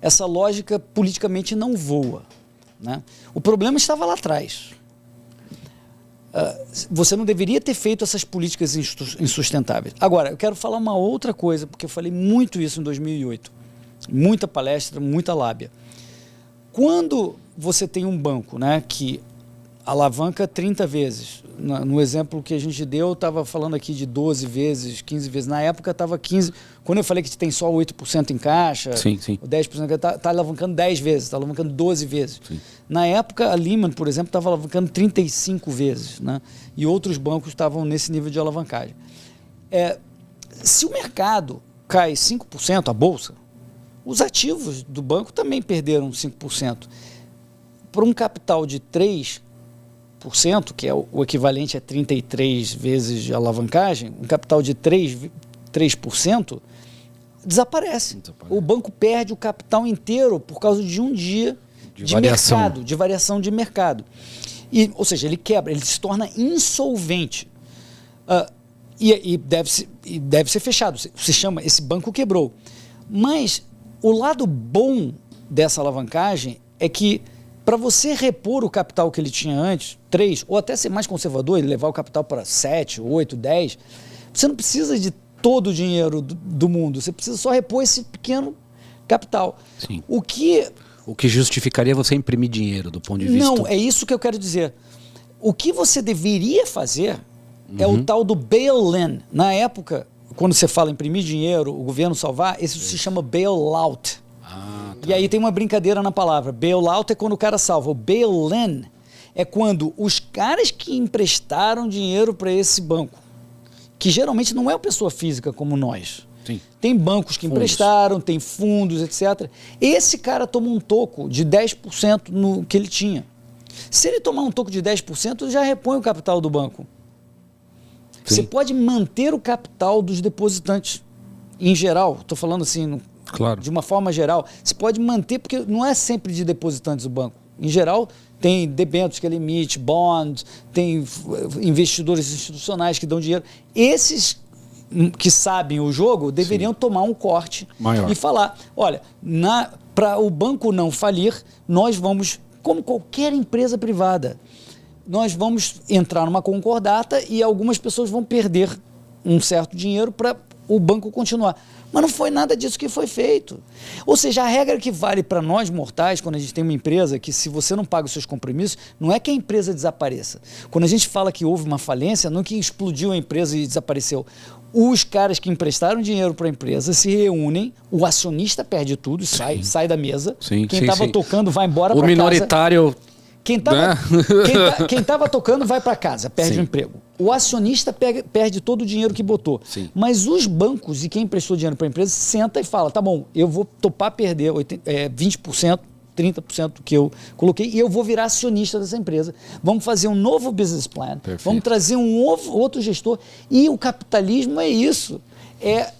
Essa lógica politicamente não voa, né? O problema estava lá atrás. Você não deveria ter feito essas políticas insustentáveis. Agora, eu quero falar uma outra coisa, porque eu falei muito isso em 2008. Muita palestra, muita lábia. Quando você tem um banco, né, que alavanca 30 vezes, no exemplo que a gente deu, estava falando aqui de 12 vezes, 15 vezes. Na época estava 15. Quando eu falei que tem só 8% em caixa, sim. o 10% está alavancando 10 vezes, está alavancando 12 vezes. Sim. Na época, a Lehman, por exemplo, estava alavancando 35 vezes, né? E outros bancos estavam nesse nível de alavancagem. Se o mercado cai 5%, a bolsa, os ativos do banco também perderam 5%. Para um capital de 3%, que é o equivalente a 33 vezes de alavancagem, um capital de 3% desaparece. O banco perde o capital inteiro por causa de um dia de mercado, de variação de mercado. Ou seja, ele quebra, ele se torna insolvente. E deve ser fechado. Se chama, esse banco quebrou. Mas o lado bom dessa alavancagem é que, para você repor o capital que ele tinha antes, 3, ou até ser mais conservador e levar o capital para 7, 8, 10, você não precisa de todo o dinheiro do mundo, você precisa só repor esse pequeno capital. Sim. O que justificaria você imprimir dinheiro do ponto de vista... Não, é isso que eu quero dizer. O que você deveria fazer é o tal do bail-in. Na época, quando você fala imprimir dinheiro, o governo salvar, isso se chama bail-out. E aí tem uma brincadeira na palavra. Bail-out é quando o cara salva. O bail-in é quando os caras que emprestaram dinheiro para esse banco, que geralmente não é uma pessoa física como nós. Sim. Tem bancos que emprestaram, tem fundos, etc. Esse cara toma um toco de 10% no que ele tinha. Se ele tomar um toco de 10%, ele já repõe o capital do banco. Sim. Você pode manter o capital dos depositantes. Em geral, estou falando assim... Claro. De uma forma geral, você pode manter, porque não é sempre de depositantes do banco. Em geral, tem debêntures que ele emite, bonds, tem investidores institucionais que dão dinheiro. Esses que sabem o jogo deveriam tomar um corte maior e falar, olha, para o banco não falir, nós vamos, como qualquer empresa privada, nós vamos entrar numa concordata e algumas pessoas vão perder um certo dinheiro para o banco continuar. Mas não foi nada disso que foi feito. Ou seja, a regra que vale para nós mortais, quando a gente tem uma empresa, que se você não paga os seus compromissos, não é que a empresa desapareça. Quando a gente fala que houve uma falência, não é que explodiu a empresa e desapareceu. Os caras que emprestaram dinheiro para a empresa se reúnem, o acionista perde tudo, sai da mesa. Sim, quem estava tocando vai embora para casa. O minoritário... Quem estava tocando vai para casa, perde o emprego. O acionista perde todo o dinheiro que botou. Sim. Mas os bancos e quem emprestou dinheiro para a empresa senta e fala, tá bom, eu vou topar perder 20%, 30% do que eu coloquei e eu vou virar acionista dessa empresa. Vamos fazer um novo business plan, Perfeito. Vamos trazer outro gestor. E o capitalismo é isso. É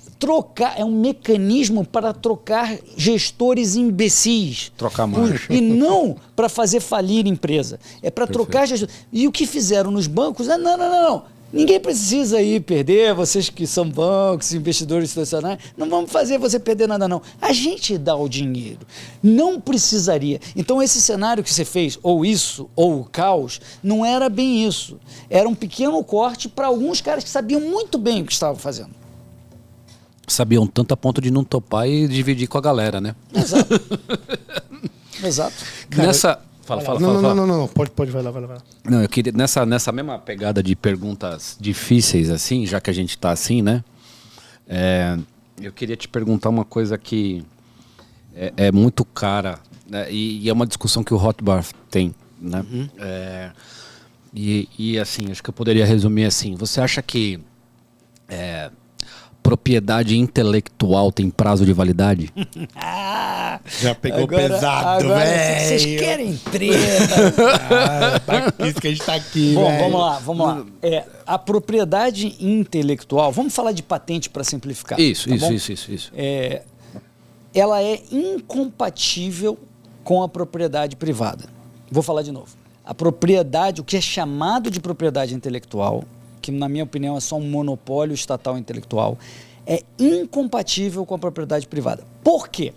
um mecanismo para trocar gestores imbecis. Trocar marcha. E não para fazer falir empresa. É para trocar gestores. E o que fizeram nos bancos? Não. Ninguém precisa ir perder, vocês que são bancos, investidores institucionais, não vamos fazer você perder nada não. A gente dá o dinheiro. Não precisaria. Então esse cenário que você fez, ou isso, ou o caos, não era bem isso. Era um pequeno corte para alguns caras que sabiam muito bem o que estavam fazendo. Sabiam tanto a ponto de não topar e dividir com a galera, né? Exato. Exato. Cara, nessa... Fala. Não. Pode, vai lá. Não, eu queria, nessa mesma pegada de perguntas difíceis, assim, já que a gente tá assim, né? Eu queria te perguntar uma coisa que é muito cara, né? E é uma discussão que o Rothbard tem, né? Uhum. E assim, acho que eu poderia resumir assim. Você acha que propriedade intelectual tem prazo de validade? Já pegou pesado, velho. Vocês querem treta. Por isso que a gente tá aqui, Bom, velho. vamos lá. A propriedade intelectual, vamos falar de patente para simplificar. Isso. Ela é incompatível com a propriedade privada. Vou falar de novo. A propriedade, o que é chamado de propriedade intelectual, que na minha opinião é só um monopólio estatal intelectual, é incompatível com a propriedade privada. Por quê?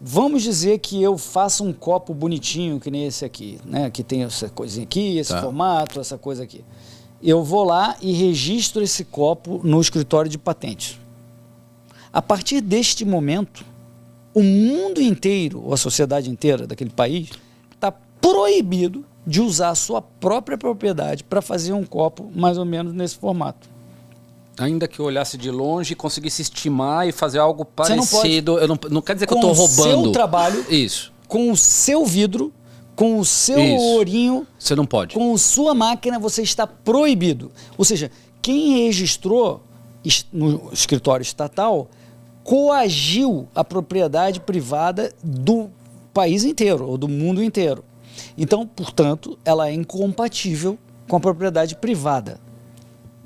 Vamos dizer que eu faço um copo bonitinho, que nem esse aqui, né? Que tem essa coisinha aqui, esse formato, essa coisa aqui. Eu vou lá e registro esse copo no escritório de patentes. A partir deste momento, o mundo inteiro, ou a sociedade inteira daquele país, está proibido de usar a sua própria propriedade para fazer um copo mais ou menos nesse formato. Ainda que eu olhasse de longe e conseguisse estimar e fazer algo parecido. Não pode, não quer dizer que eu estou roubando. Com o seu trabalho, isso. Com o seu vidro, com o seu ourinho, você não pode. Com a sua máquina, você está proibido. Ou seja, quem registrou no escritório estatal coagiu a propriedade privada do país inteiro, ou do mundo inteiro. Então, portanto, ela é incompatível com a propriedade privada.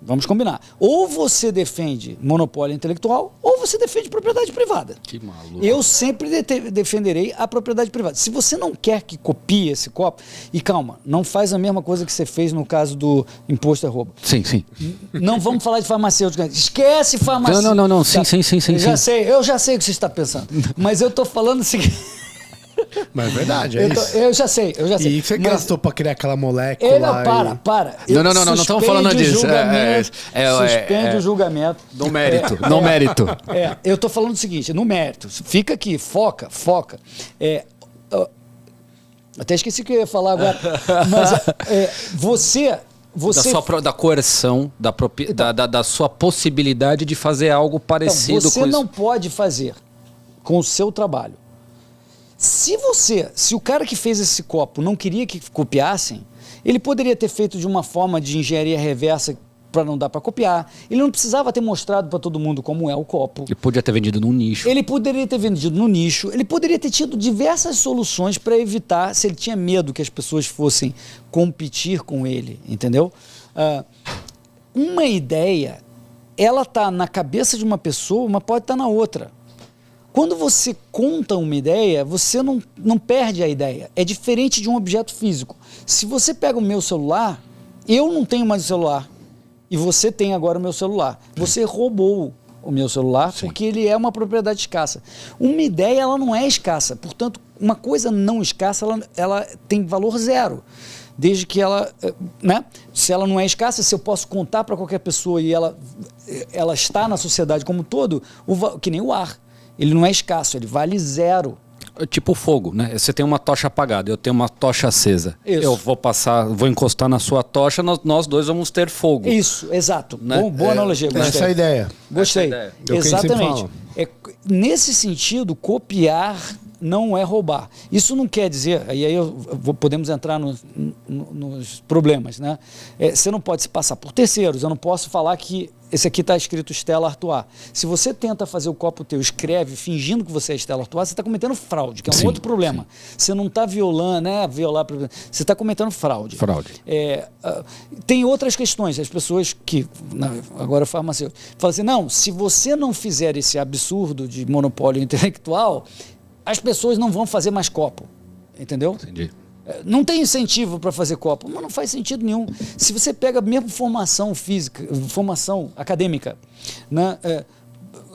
Vamos combinar. Ou você defende monopólio intelectual, ou você defende propriedade privada. Que maluco. Eu sempre defenderei a propriedade privada. Se você não quer que copie esse copo, e calma, não faz a mesma coisa que você fez no caso do imposto é roubo. Sim. Não vamos falar de farmacêutica. Esquece farmacêutica. Não. Sim. Eu já sei o que você está pensando. Mas eu estou falando o seguinte... Mas é verdade, eu já sei. E você gastou pra criar aquela molécula? Para. Não estamos falando disso. Suspende o julgamento. No mérito. Eu tô falando o seguinte, no mérito. Fica aqui, foca. Até esqueci o que eu ia falar agora. Mas você da coerção, da sua possibilidade de fazer algo parecido com isso. Você não pode fazer com o seu trabalho. Se o cara que fez esse copo não queria que copiassem, ele poderia ter feito de uma forma de engenharia reversa para não dar para copiar. Ele não precisava ter mostrado para todo mundo como é o copo. Ele podia ter vendido num nicho. Ele poderia ter vendido no nicho. Ele poderia ter tido diversas soluções para evitar, se ele tinha medo que as pessoas fossem competir com ele, entendeu? Uma ideia, ela está na cabeça de uma pessoa, mas pode estar na outra. Quando você conta uma ideia, você não perde a ideia. É diferente de um objeto físico. Se você pega o meu celular, eu não tenho mais o celular. E você tem agora o meu celular. Você roubou o meu celular. Sim. Porque ele é uma propriedade escassa. Uma ideia, ela não é escassa. Portanto, uma coisa não escassa, ela tem valor zero. desde que ela, né? Se ela não é escassa, se eu posso contar para qualquer pessoa e ela está na sociedade como um todo, que nem o ar. Ele não é escasso, ele vale 0. Tipo fogo, né? Você tem uma tocha apagada, eu tenho uma tocha acesa. Isso. Eu vou encostar na sua tocha, nós dois vamos ter fogo. Isso, exato. Né? Boa analogia, gostei. Essa é a ideia. Gostei. Essa é a ideia. É o que a gente sempre Exatamente. fala. Nesse sentido, copiar não é roubar. Isso não quer dizer, e aí podemos entrar nos problemas, né? Você não pode se passar por terceiros. Eu não posso falar que esse aqui está escrito Stella Artois. Se você tenta fazer o copo teu, escreve fingindo que você é Stella Artois, você está cometendo fraude, que é um outro problema. Você não está violando, né? Você está cometendo fraude. Tem outras questões. As pessoas que, agora farmacêutico, falam assim, não, se você não fizer esse absurdo de monopólio intelectual, as pessoas não vão fazer mais copo. Entendeu? Entendi. Não tem incentivo para fazer copo, mas não faz sentido nenhum. Se você pega mesmo formação física, formação acadêmica, né?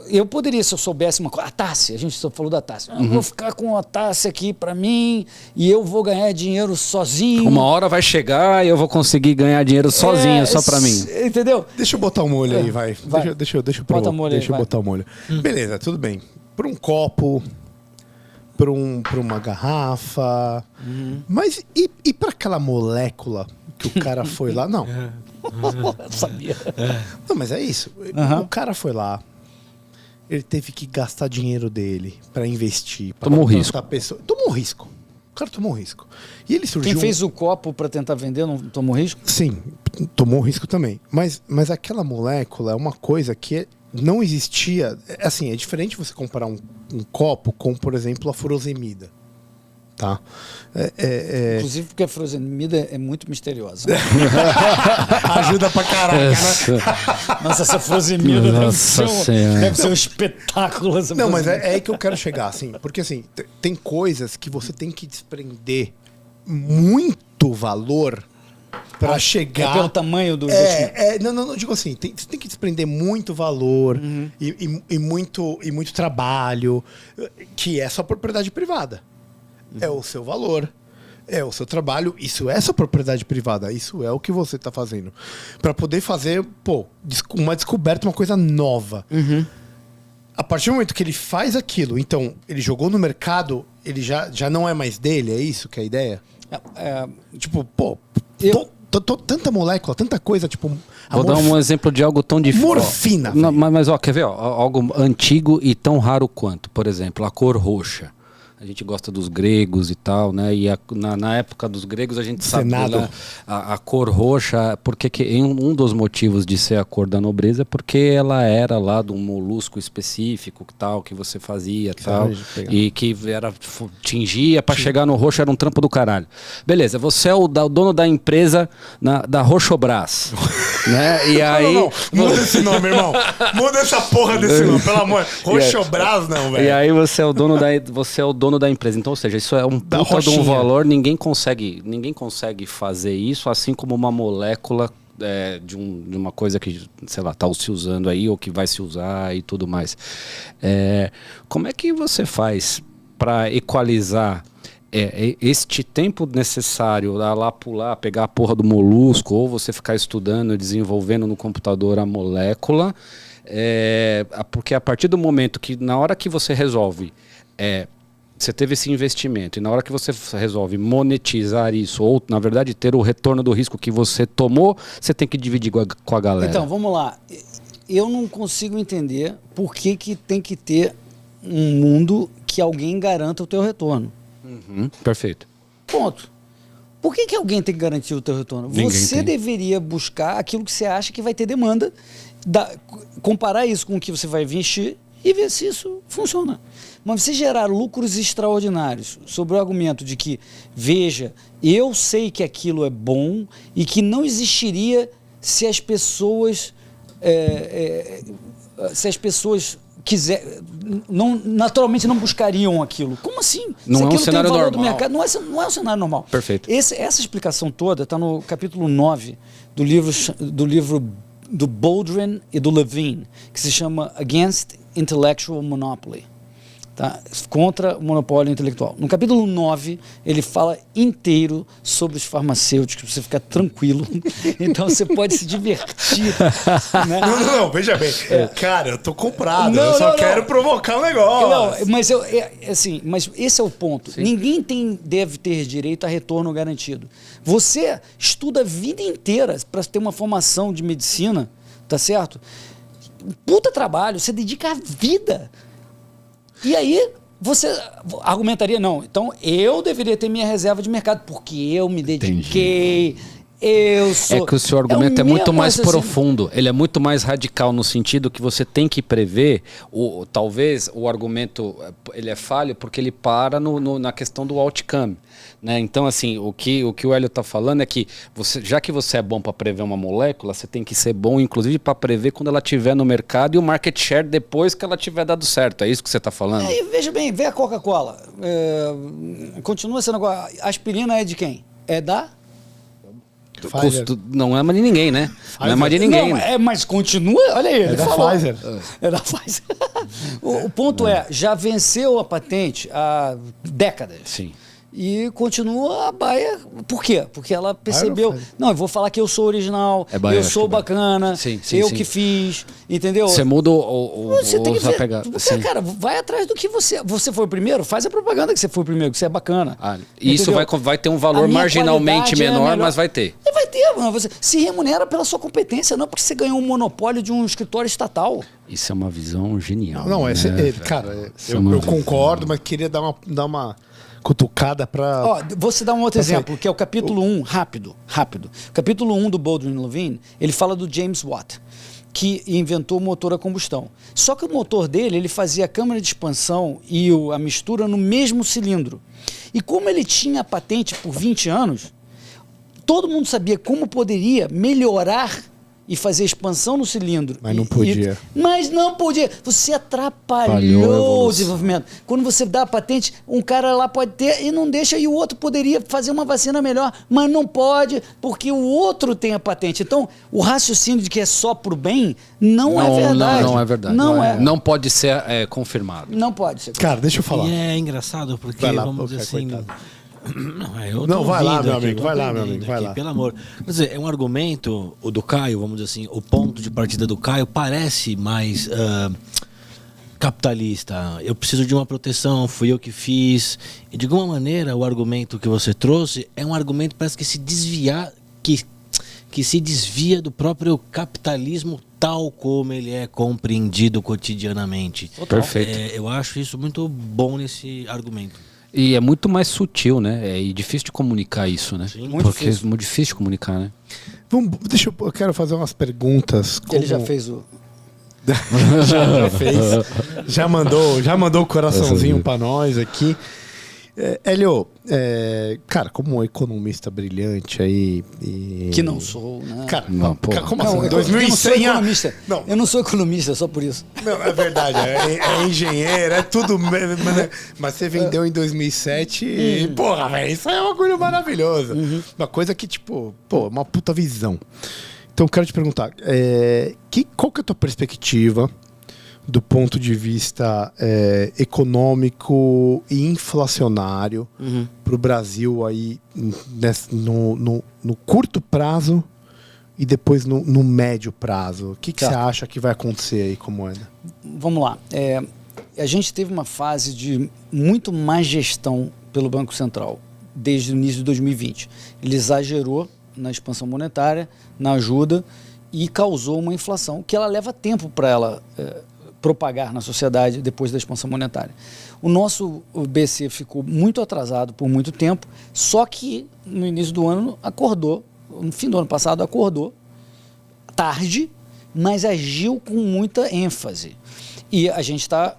Eu poderia, se eu soubesse uma coisa, a Tassi, a gente só falou da Tassi. Eu vou ficar com a Tassi aqui para mim e eu vou ganhar dinheiro sozinho. Uma hora vai chegar e eu vou conseguir ganhar dinheiro sozinho, só para mim. Entendeu? Deixa eu botar o molho aí, vai. Deixa eu Bota o molho aí, deixa eu botar o molho. Beleza, tudo bem. Por um copo, por uma garrafa. Mas e para aquela molécula que o cara foi lá? Não. Eu sabia. Não, mas é isso. O cara foi lá. Ele teve que gastar dinheiro dele para investir. Tomou risco. Tomou risco. O cara tomou risco. E ele surgiu. Quem fez o copo para tentar vender não tomou risco? Sim, tomou risco também. Mas aquela molécula é uma coisa que não existia. Assim, é diferente você comparar um copo com, por exemplo, a furosemida. Tá? Inclusive porque a furosemida é muito misteriosa. Ajuda pra caraca, né? Nossa, essa furosemida deve ser um espetáculo. Não, mas é aí que eu quero chegar, assim. Porque, assim, tem coisas que você tem que desprender muito valor para chegar... pelo tamanho do investimento. Não, digo assim, você tem que desprender muito valor e muito trabalho, que é sua propriedade privada. É o seu valor, é o seu trabalho, isso é sua propriedade privada, isso é o que você está fazendo. Para poder fazer, uma descoberta, uma coisa nova. A partir do momento que ele faz aquilo, então, ele jogou no mercado, ele já não é mais dele, é isso que é a ideia? Tipo, tanta molécula, tanta coisa, tipo... Vou dar um exemplo de algo tão difícil. Morfina. Mas quer ver? Algo antigo e tão raro quanto. Por exemplo, a cor roxa. A gente gosta dos gregos e tal, né? E na época dos gregos a gente sabe a cor roxa, porque um dos motivos de ser a cor da nobreza é porque ela era lá de um molusco específico tal, que você fazia tal, e que tingia para chegar no roxo, era um trampo do caralho. Beleza, você é o dono da empresa da Roxobras. Né? E aí... Não. Muda esse nome, irmão. Muda essa porra desse nome, pelo amor. Roxobras não, velho. E aí você é o dono da empresa. Então, ou seja, isso é um puta de um valor, ninguém consegue fazer isso, assim como uma molécula de uma coisa que, sei lá, tá se usando aí ou que vai se usar e tudo mais. Como é que você faz para equalizar este tempo necessário lá pular, pegar a porra do molusco, ou você ficar estudando, desenvolvendo no computador a molécula, porque a partir do momento que, na hora que você resolve, você teve esse investimento, e na hora que você resolve monetizar isso, ou na verdade ter o retorno do risco que você tomou, você tem que dividir com a galera. Então, vamos lá. Eu não consigo entender por que tem que ter um mundo que alguém garanta o teu retorno. Perfeito. Ponto. Por que alguém tem que garantir o teu retorno? Você deveria buscar aquilo que você acha que vai ter demanda, comparar isso com o que você vai investir e ver se isso funciona. Mas você gerar lucros extraordinários sobre o argumento de que, veja, eu sei que aquilo é bom e que não existiria se as pessoas naturalmente não buscariam aquilo. Como assim? Não é um cenário normal. Do mercado, não é um cenário normal. Perfeito. Essa explicação toda está no capítulo 9 do livro do Baldwin e do Levine, que se chama Against Intellectual Monopoly. tá? Contra o monopólio intelectual. No capítulo 9, ele fala inteiro sobre os farmacêuticos, pra você ficar tranquilo. Então você pode se divertir. Né? Não, veja bem. Cara, eu tô comprado, eu só quero provocar um negócio. Não, mas, mas esse é o ponto. Sim. Ninguém deve ter direito a retorno garantido. Você estuda a vida inteira para ter uma formação de medicina, tá certo? Puta trabalho, você dedica a vida. E aí você argumentaria, não, então eu deveria ter minha reserva de mercado, porque eu me dediquei. Entendi. Eu sou... É que o seu argumento é muito mais profundo, ele é muito mais radical no sentido que você tem que prever, talvez o argumento ele é falho porque ele para na questão do outcome. Né? Então, assim, o que o Hélio está falando é que já que você é bom para prever uma molécula, você tem que ser bom, inclusive, para prever quando ela estiver no mercado e o market share depois que ela tiver dado certo. É isso que você está falando? Veja bem, vê a Coca-Cola. Continua sendo... A aspirina é de quem? É da... Não é mais de ninguém, né? Pfizer. Não é mais de ninguém. Não, mas continua, olha aí. É da Pfizer. É da Pfizer. O ponto já venceu a patente há décadas. Sim. E continua a Bayer. Por quê? Porque ela percebeu. Não, eu vou falar que eu sou original, eu sou bacana, eu que fiz, entendeu? Você muda você tem que ver, cara, vai atrás do que você foi o primeiro, faz a propaganda que você foi o primeiro, que você é bacana. Isso vai ter um valor marginalmente menor, mas vai ter. Vai ter, você se remunera pela sua competência, não porque você ganhou um monopólio de um escritório estatal. Isso é uma visão genial. Não, cara, eu concordo, mas queria dar uma cutucada para... Vou te dar um outro exemplo, que é o capítulo 1, rápido. O capítulo 1 do Boldrin Levine, ele fala do James Watt, que inventou o motor a combustão. Só que o motor dele, ele fazia a câmara de expansão e a mistura no mesmo cilindro. E como ele tinha a patente por 20 anos, todo mundo sabia como poderia melhorar e fazer expansão no cilindro. Mas não podia. Mas não podia. Você atrapalhou o desenvolvimento. Quando você dá a patente, um cara lá pode ter e não deixa, e o outro poderia fazer uma vacina melhor, mas não pode, porque o outro tem a patente. Então, o raciocínio de que é só pro bem não é verdade. Não é verdade. Não pode ser confirmado. Não pode ser. Cara, deixa eu falar. E é engraçado porque, vamos dizer assim... Vai lá, meu amigo, vai lá. Pelo amor. Quer dizer, é um argumento, o do Caio, vamos dizer assim, o ponto de partida do Caio parece mais capitalista. Eu preciso de uma proteção, fui eu que fiz. E de alguma maneira, o argumento que você trouxe é um argumento que parece que se desvia do próprio capitalismo tal como ele é compreendido cotidianamente. Perfeito. Eu acho isso muito bom nesse argumento. E é muito mais sutil, né? E difícil de comunicar isso, né? Sim, muito difícil de comunicar, né? Eu quero fazer umas perguntas. Ele já fez o... já fez. Já mandou o coraçãozinho para nós aqui. Hélio, cara, como um economista brilhante aí... Que não sou, né? Cara, como assim? 2100 eu não sou economista, só por isso. Não, é verdade, é engenheiro, é tudo... Mas você vendeu em 2007 e, porra, velho, isso é um orgulho maravilhoso. Uma coisa que, tipo, uma puta visão. Então, eu quero te perguntar, qual que é a tua perspectiva do ponto de vista econômico e inflacionário para o Brasil aí no curto prazo e depois no médio prazo? O que você acha que vai acontecer aí com a moeda? Vamos lá. A gente teve uma fase de muito má gestão pelo Banco Central desde o início de 2020. Ele exagerou na expansão monetária, na ajuda, e causou uma inflação que ela leva tempo para ela propagar na sociedade depois da expansão monetária. O nosso BC ficou muito atrasado por muito tempo, só que no início do ano no fim do ano passado acordou tarde, mas agiu com muita ênfase. E a gente está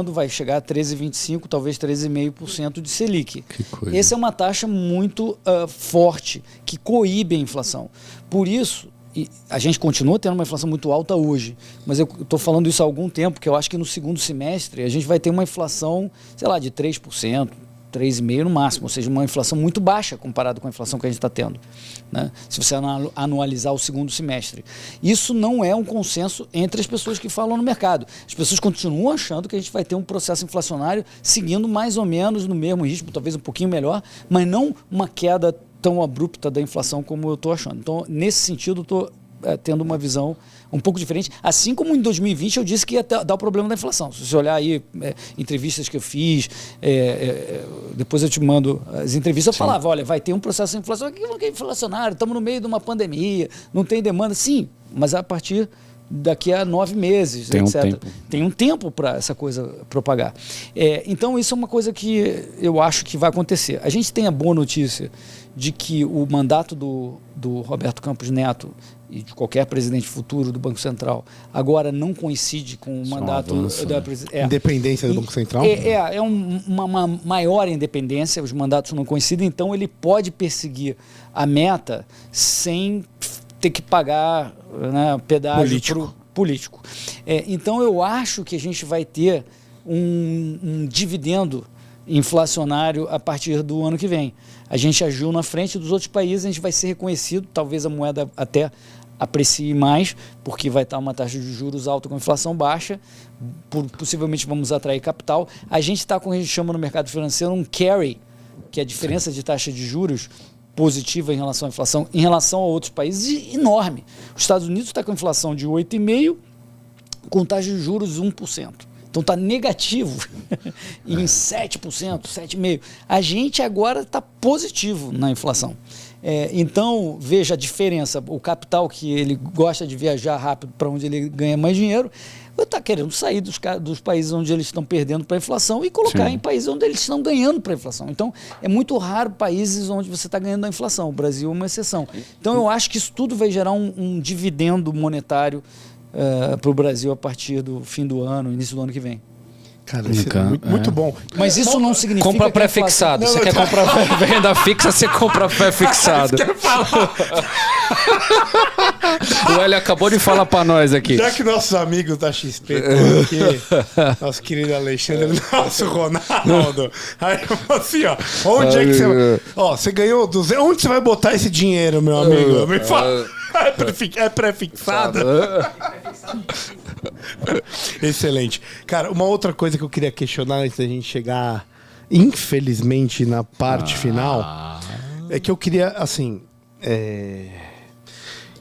vai chegar a 13,25%, talvez 13,5% de Selic. Essa é uma taxa muito forte, que coíbe a inflação. Por isso, e a gente continua tendo uma inflação muito alta hoje, mas eu estou falando isso há algum tempo, que eu acho que no segundo semestre a gente vai ter uma inflação, sei lá, de 3%, 3,5% no máximo, ou seja, uma inflação muito baixa comparado com a inflação que a gente está tendo, né? Se você anualizar o segundo semestre. Isso não é um consenso entre as pessoas que falam no mercado. As pessoas continuam achando que a gente vai ter um processo inflacionário seguindo mais ou menos no mesmo ritmo, talvez um pouquinho melhor, mas não uma queda tão abrupta da inflação como eu estou achando. Então, nesse sentido, eu estou tendo uma visão um pouco diferente, assim como em 2020 eu disse que ia dar o problema da inflação. Se você olhar aí entrevistas que eu fiz, depois eu te mando as entrevistas, eu falava, olha, vai ter um processo de inflação, que é inflacionário, estamos no meio de uma pandemia, não tem demanda. Sim, mas a partir daqui a 9 meses, tem etc. Um tempo. Tem um tempo para essa coisa propagar. Então isso é uma coisa que eu acho que vai acontecer. A gente tem a boa notícia de que o mandato do Roberto Campos Neto e de qualquer presidente futuro do Banco Central agora não coincide com o mandato da independência do Banco Central? Uma maior independência, os mandatos não coincidem, então ele pode perseguir a meta sem ter que pagar, né, pedágio político. Então eu acho que a gente vai ter um dividendo inflacionário a partir do ano que vem. A gente agiu na frente dos outros países, a gente vai ser reconhecido, talvez a moeda até aprecie mais, porque vai estar uma taxa de juros alta com inflação baixa, possivelmente vamos atrair capital. A gente está com o que a gente chama no mercado financeiro um carry, que é a diferença de taxa de juros positiva em relação à inflação, em relação a outros países, enorme. Os Estados Unidos está com inflação de 8,5%, com taxa de juros 1%. Então está negativo em 7%, 7,5%. A gente agora está positivo na inflação. Então, veja a diferença. O capital que ele gosta de viajar rápido para onde ele ganha mais dinheiro, está querendo sair dos países onde eles estão perdendo para a inflação e colocar em países onde eles estão ganhando para a inflação. Então, é muito raro países onde você está ganhando a inflação. O Brasil é uma exceção. Então, eu acho que isso tudo vai gerar um dividendo monetário para o Brasil a partir do fim do ano, início do ano que vem. Cara, isso é muito bom. Mas isso não significa compra pré-fixado. Você quer comprar renda fixa, você compra pré-fixado. O Hélio acabou de falar pra nós aqui. Já que nossos amigos da XP estão aqui, nosso querido Alexandre, nosso Ronaldo. Aí eu falo assim, onde é que você vai... Você ganhou 200... Onde você vai botar esse dinheiro, meu amigo? Me fala. É pré-fixado? Excelente. Cara, uma outra coisa que eu queria questionar antes da gente chegar, infelizmente, na parte final, é que eu queria, assim,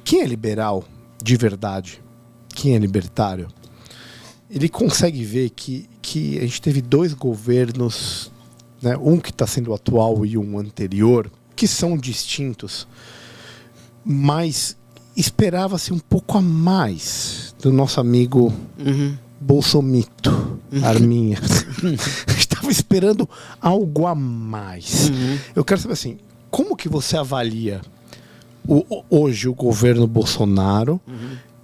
quem é liberal de verdade, quem é libertário, ele consegue ver que a gente teve 2 governos, né, um que está sendo atual e um anterior, que são distintos, mas esperava-se um pouco a mais do nosso amigo Bolsomito, Arminha. Estava esperando algo a mais. Eu quero saber assim, como que você avalia hoje o governo Bolsonaro,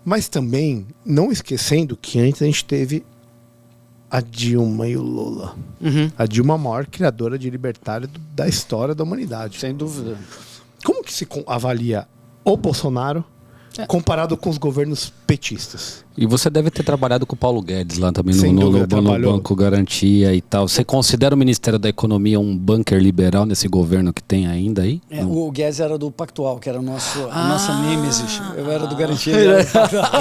mas também não esquecendo que antes a gente teve a Dilma e o Lula. A Dilma, a maior criadora de libertário da história da humanidade. Sem dúvida. Como que se avalia o Bolsonaro comparado com os governos petistas? E você deve ter trabalhado com o Paulo Guedes lá também no Banco Garantia e tal. Você considera o Ministério da Economia um bunker liberal nesse governo que tem ainda aí? O Guedes era do Pactual, que era a nossa nêmesis. Eu era do Garantia. Era do Pactual.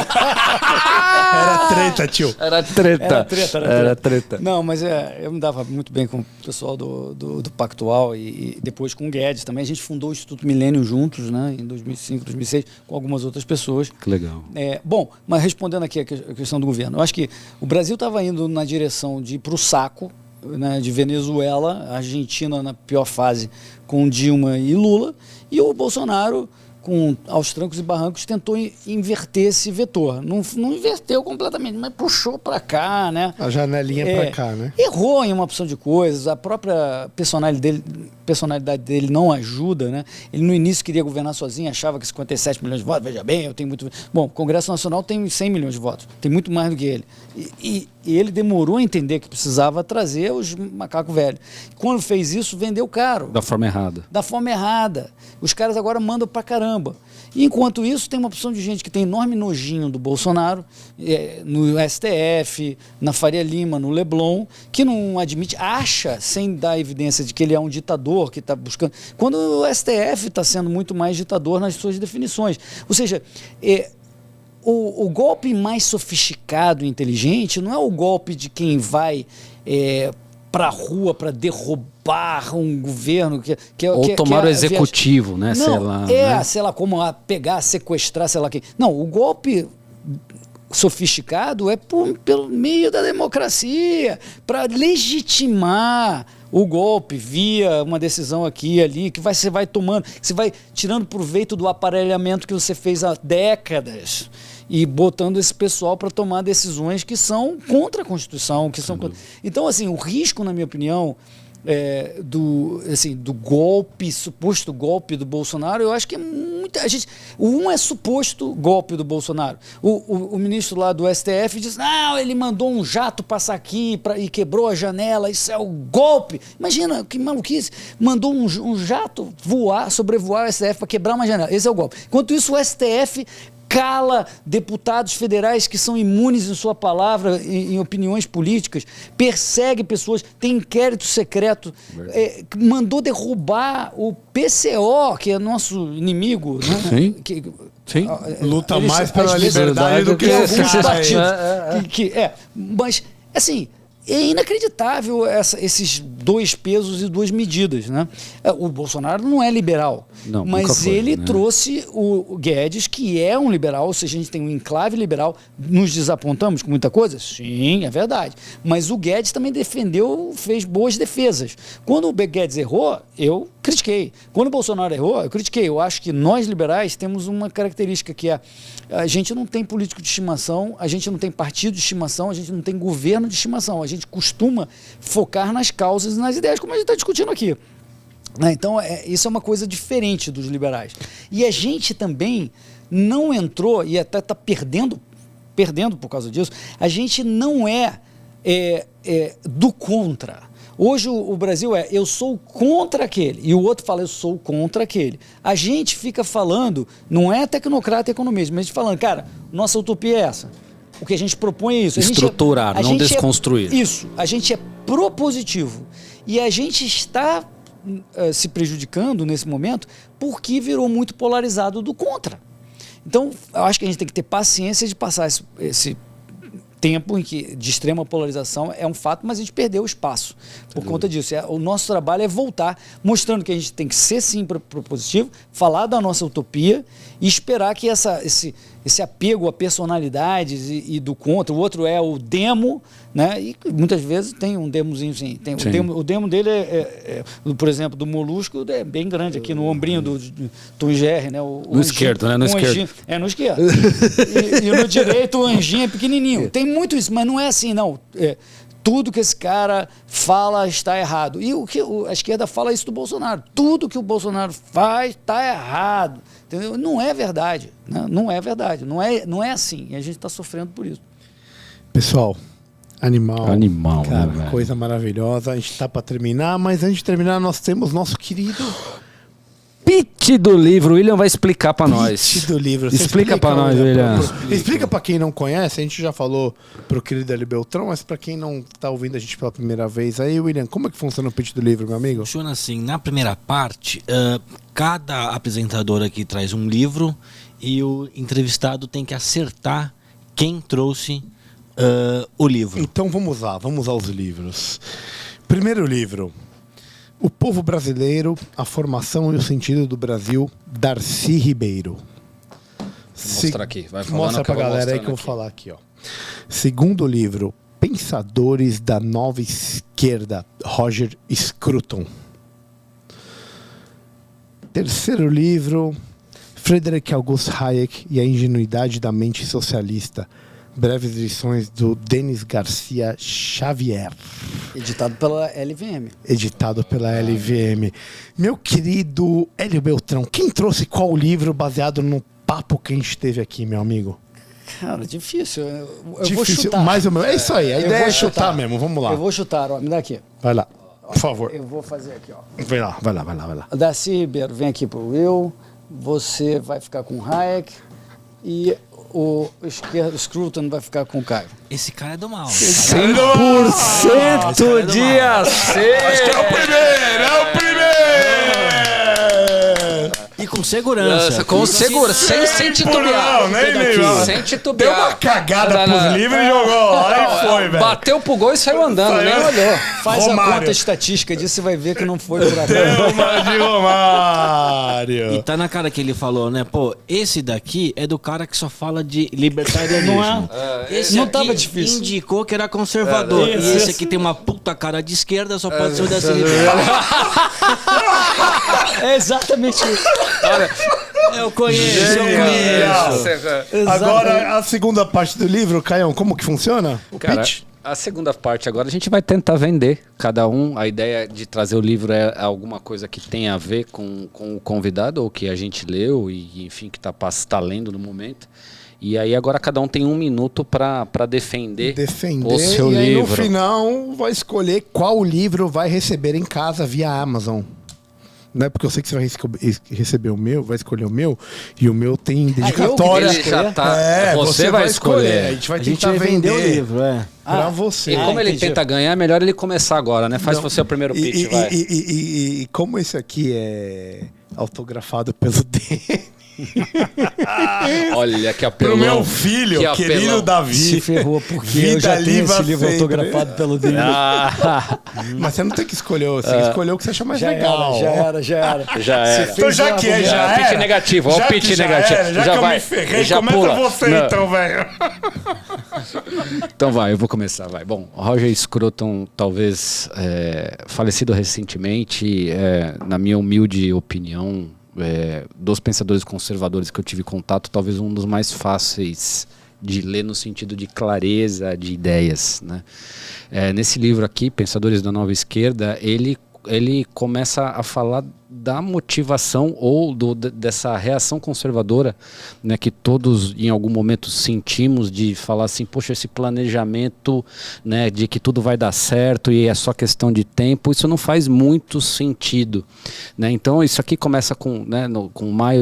Era treta, tio. Era treta. Não, mas eu me dava muito bem com o pessoal do Pactual e depois com o Guedes também. A gente fundou o Instituto Milênio juntos, né, em 2005, 2006, com algumas outras pessoas. Que legal. Bom, mas respondendo aqui a questão do governo, eu acho que o Brasil estava indo na direção de ir para o saco, né, de Venezuela, Argentina na pior fase com Dilma e Lula, e o Bolsonaro, aos trancos e barrancos, tentou inverter esse vetor. Não inverteu completamente, mas puxou para cá, né? A janelinha para cá, né? Errou em uma opção de coisas. A própria personalidade dele personalidade dele não ajuda, né? Ele no início queria governar sozinho, achava que 57 milhões de votos, veja bem, eu tenho muito... Bom, o Congresso Nacional tem 100 milhões de votos, tem muito mais do que ele. E ele demorou a entender que precisava trazer os macacos velhos. Quando fez isso, vendeu caro. Da forma errada. Da forma errada. Os caras agora mandam pra caramba. E enquanto isso, tem uma opção de gente que tem enorme nojinho do Bolsonaro, no STF, na Faria Lima, no Leblon, que não admite, acha, sem dar evidência de que ele é um ditador, que está buscando... Quando o STF está sendo muito mais ditador nas suas definições. Ou seja, o golpe mais sofisticado e inteligente não é o golpe de quem vai para a rua para derrubar um governo ou tomar o executivo, né? Não, sei lá, né? Sei lá, como pegar, sequestrar, sei lá quem. Não, o golpe sofisticado é pelo meio da democracia, para legitimar o golpe via uma decisão aqui e ali, que você vai tomando, que você vai tirando proveito do aparelhamento que você fez há décadas e botando esse pessoal para tomar decisões que são contra a Constituição, que são contra... Então, assim, o risco, na minha opinião, do golpe, suposto golpe do Bolsonaro, eu acho que muita gente... é suposto golpe do Bolsonaro. O ministro lá do STF diz, não, ele mandou um jato passar aqui e quebrou a janela, isso é o golpe. Imagina, que maluquice. Mandou um jato sobrevoar o STF para quebrar uma janela. Esse é o golpe. Enquanto isso, o STF cala deputados federais que são imunes em sua palavra, em opiniões políticas, persegue pessoas, tem inquérito secreto, mandou derrubar o PCO, que é nosso inimigo, né? Sim. Sim. Luta mais pela liberdade do que alguns partidos. Mas, assim, é inacreditável esses dois pesos e duas medidas, né? O Bolsonaro não é liberal, não, mas foi, ele né? trouxe o Guedes, que é um liberal, ou seja, a gente tem um enclave liberal. Nos desapontamos com muita coisa? Sim, é verdade. Mas o Guedes também fez boas defesas. Quando o Guedes errou, eu critiquei. Quando o Bolsonaro errou, eu critiquei. Eu acho que nós liberais temos uma característica que a gente não tem político de estimação, a gente não tem partido de estimação, a gente não tem governo de estimação. A gente costuma focar nas causas e nas ideias, como a gente está discutindo aqui. Então, isso é uma coisa diferente dos liberais. E a gente também não entrou, e até está perdendo por causa disso, a gente não é do contra. Hoje o Brasil eu sou contra aquele, e o outro fala, eu sou contra aquele. A gente fica falando, não é tecnocrata e economista, mas a gente falando, cara, nossa utopia é essa. O que a gente propõe é isso. Estruturar, não desconstruir. Isso, a gente é propositivo. E a gente está se prejudicando nesse momento porque virou muito polarizado do contra. Então, eu acho que a gente tem que ter paciência de passar esse tempo de extrema polarização é um fato, mas a gente perdeu o espaço por conta disso. O nosso trabalho é voltar, mostrando que a gente tem que ser sim propositivo, falar da nossa utopia e esperar que esse apego a personalidades e do contra, o outro é o demo, né? E muitas vezes tem um demozinho, sim. O demo dele por exemplo, do Molusco é bem grande aqui no ombrinho do Tom Jerry, né? No esquerdo, né? No esquerdo. No esquerdo. E no direito o anjinho é pequenininho. Tem muito isso, mas não é assim, não. Tudo que esse cara fala está errado. E o que a esquerda fala isso do Bolsonaro. Tudo que o Bolsonaro faz está errado. Entendeu? Não é verdade. Né? Não é verdade. Não é assim. E a gente está sofrendo por isso. Pessoal, animal, cara, né, coisa maravilhosa. A gente está para terminar, mas antes de terminar nós temos nosso querido... Pitch do livro. O William vai explicar para nós. Pitch do livro. Explica para nós, William. Explica para quem não conhece. A gente já falou pro querido Ali Beltrão, mas para quem não está ouvindo a gente pela primeira vez aí, William, como é que funciona o pitch do livro, meu amigo? Funciona assim, na primeira parte, cada apresentador aqui traz um livro e o entrevistado tem que acertar quem trouxe o livro. Então vamos lá os livros. Primeiro livro, O Povo Brasileiro, a Formação e o Sentido do Brasil, Darcy Ribeiro. Vou mostrar aqui. Vai falando. Mostra pra galera aí que eu vou falar aqui, ó. Segundo livro, Pensadores da Nova Esquerda, Roger Scruton. Terceiro livro, Friedrich August Hayek e a Ingenuidade da Mente Socialista, Breves lições do Denis Garcia Xavier. Editado pela LVM. Editado pela LVM. Meu querido Hélio Beltrão, quem trouxe qual livro baseado no papo que a gente teve aqui, meu amigo? Cara, difícil. Eu vou Difícil, chutar. mais ou menos. É isso aí, a Eu ideia vou é chutar mesmo, vamos lá. Eu vou chutar, ó. Me dá aqui. Vai lá, por favor. Eu vou fazer aqui, ó. Vai lá. Darcy Ribeiro, vem aqui pro Will. Você vai ficar com o Hayek. E o esquerdo Scruton vai ficar com o Caio. Esse cara é do mal. 100% de Acho que é o primeiro! E com segurança. Com segurança, sem titubear. Sem Deu titubear. uma cagada Não. pros livros e jogou lá e foi, velho. Bateu pro gol e saiu andando, Saiu. nem olhou. Faz Romário. a conta estatística disso, você vai ver que não foi por acaso. Deu uma de Romário. E tá na cara que ele falou, né? Pô, esse daqui é do cara que só fala de libertarianismo. Não Esse não aqui tava difícil. indicou que era conservador. Isso, E esse isso. aqui tem uma puta cara de esquerda, só pode ser o Darcy Ribeiro. É exatamente isso. Eu conheço. Agora, a segunda parte do livro, Caião, como que funciona? O Cara, pitch? a segunda parte agora a gente vai tentar vender. Cada um, a ideia de trazer o livro é alguma coisa que tem a ver com o convidado, ou que a gente leu e enfim, que tá lendo no momento. E aí agora cada um tem 1 minuto para defender o seu e aí livro. no final vai escolher qual livro vai receber em casa via Amazon. Não é porque eu sei que você vai receber o meu, vai escolher o meu, e o meu tem dedicatória. Ele já tá. É, você vai escolher. A gente vai A gente tentar vai vender o vender livro, é. pra você. E como ele entendi. tenta ganhar, é melhor ele começar agora, né? Faz Não. você o primeiro pitch, vai. E como esse aqui é autografado pelo D. Olha que Pro apelão. meu filho, Que querido apelão. Davi. Se ferrou, porque Vida eu já tenho livre esse livro sempre. autografado pelo David. Mas você não tem que escolher, você escolheu o que você acha mais Já legal. era. Já era. Você fez Então já um que é, argumento. já Pitch era. negativo, ó o Já pitch que já negativo. era, já Já que eu vai, me ferrei, já começa pula. você Não. então, velho. Então vai, eu vou começar, vai. Bom, Roger Scruton, talvez falecido recentemente, na minha humilde opinião, dos pensadores conservadores que eu tive contato, talvez um dos mais fáceis de ler no sentido de clareza de ideias, né? Nesse livro aqui, Pensadores da Nova Esquerda, ele começa a falar da motivação ou dessa reação conservadora, né, que todos em algum momento sentimos, de falar assim, poxa, esse planejamento, né, de que tudo vai dar certo e é só questão de tempo, isso não faz muito sentido, né? Então isso aqui começa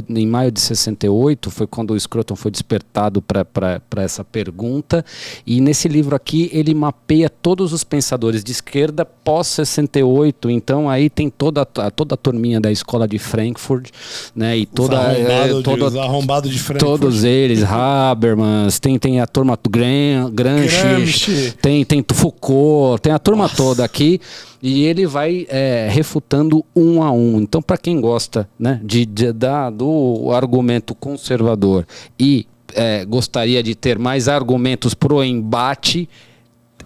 em maio de 68, foi quando o Scruton foi despertado para essa pergunta, e nesse livro aqui ele mapeia todos os pensadores de esquerda pós 68, então aí tem toda a turminha da escola de Frankfurt, né, e Os arrombados de Frankfurt. todos eles, Habermas, tem a turma do Gramsci, tem Foucault, tem a turma toda aqui, e ele vai refutando um a um. Então, para quem gosta, né, do argumento conservador e gostaria de ter mais argumentos pro embate,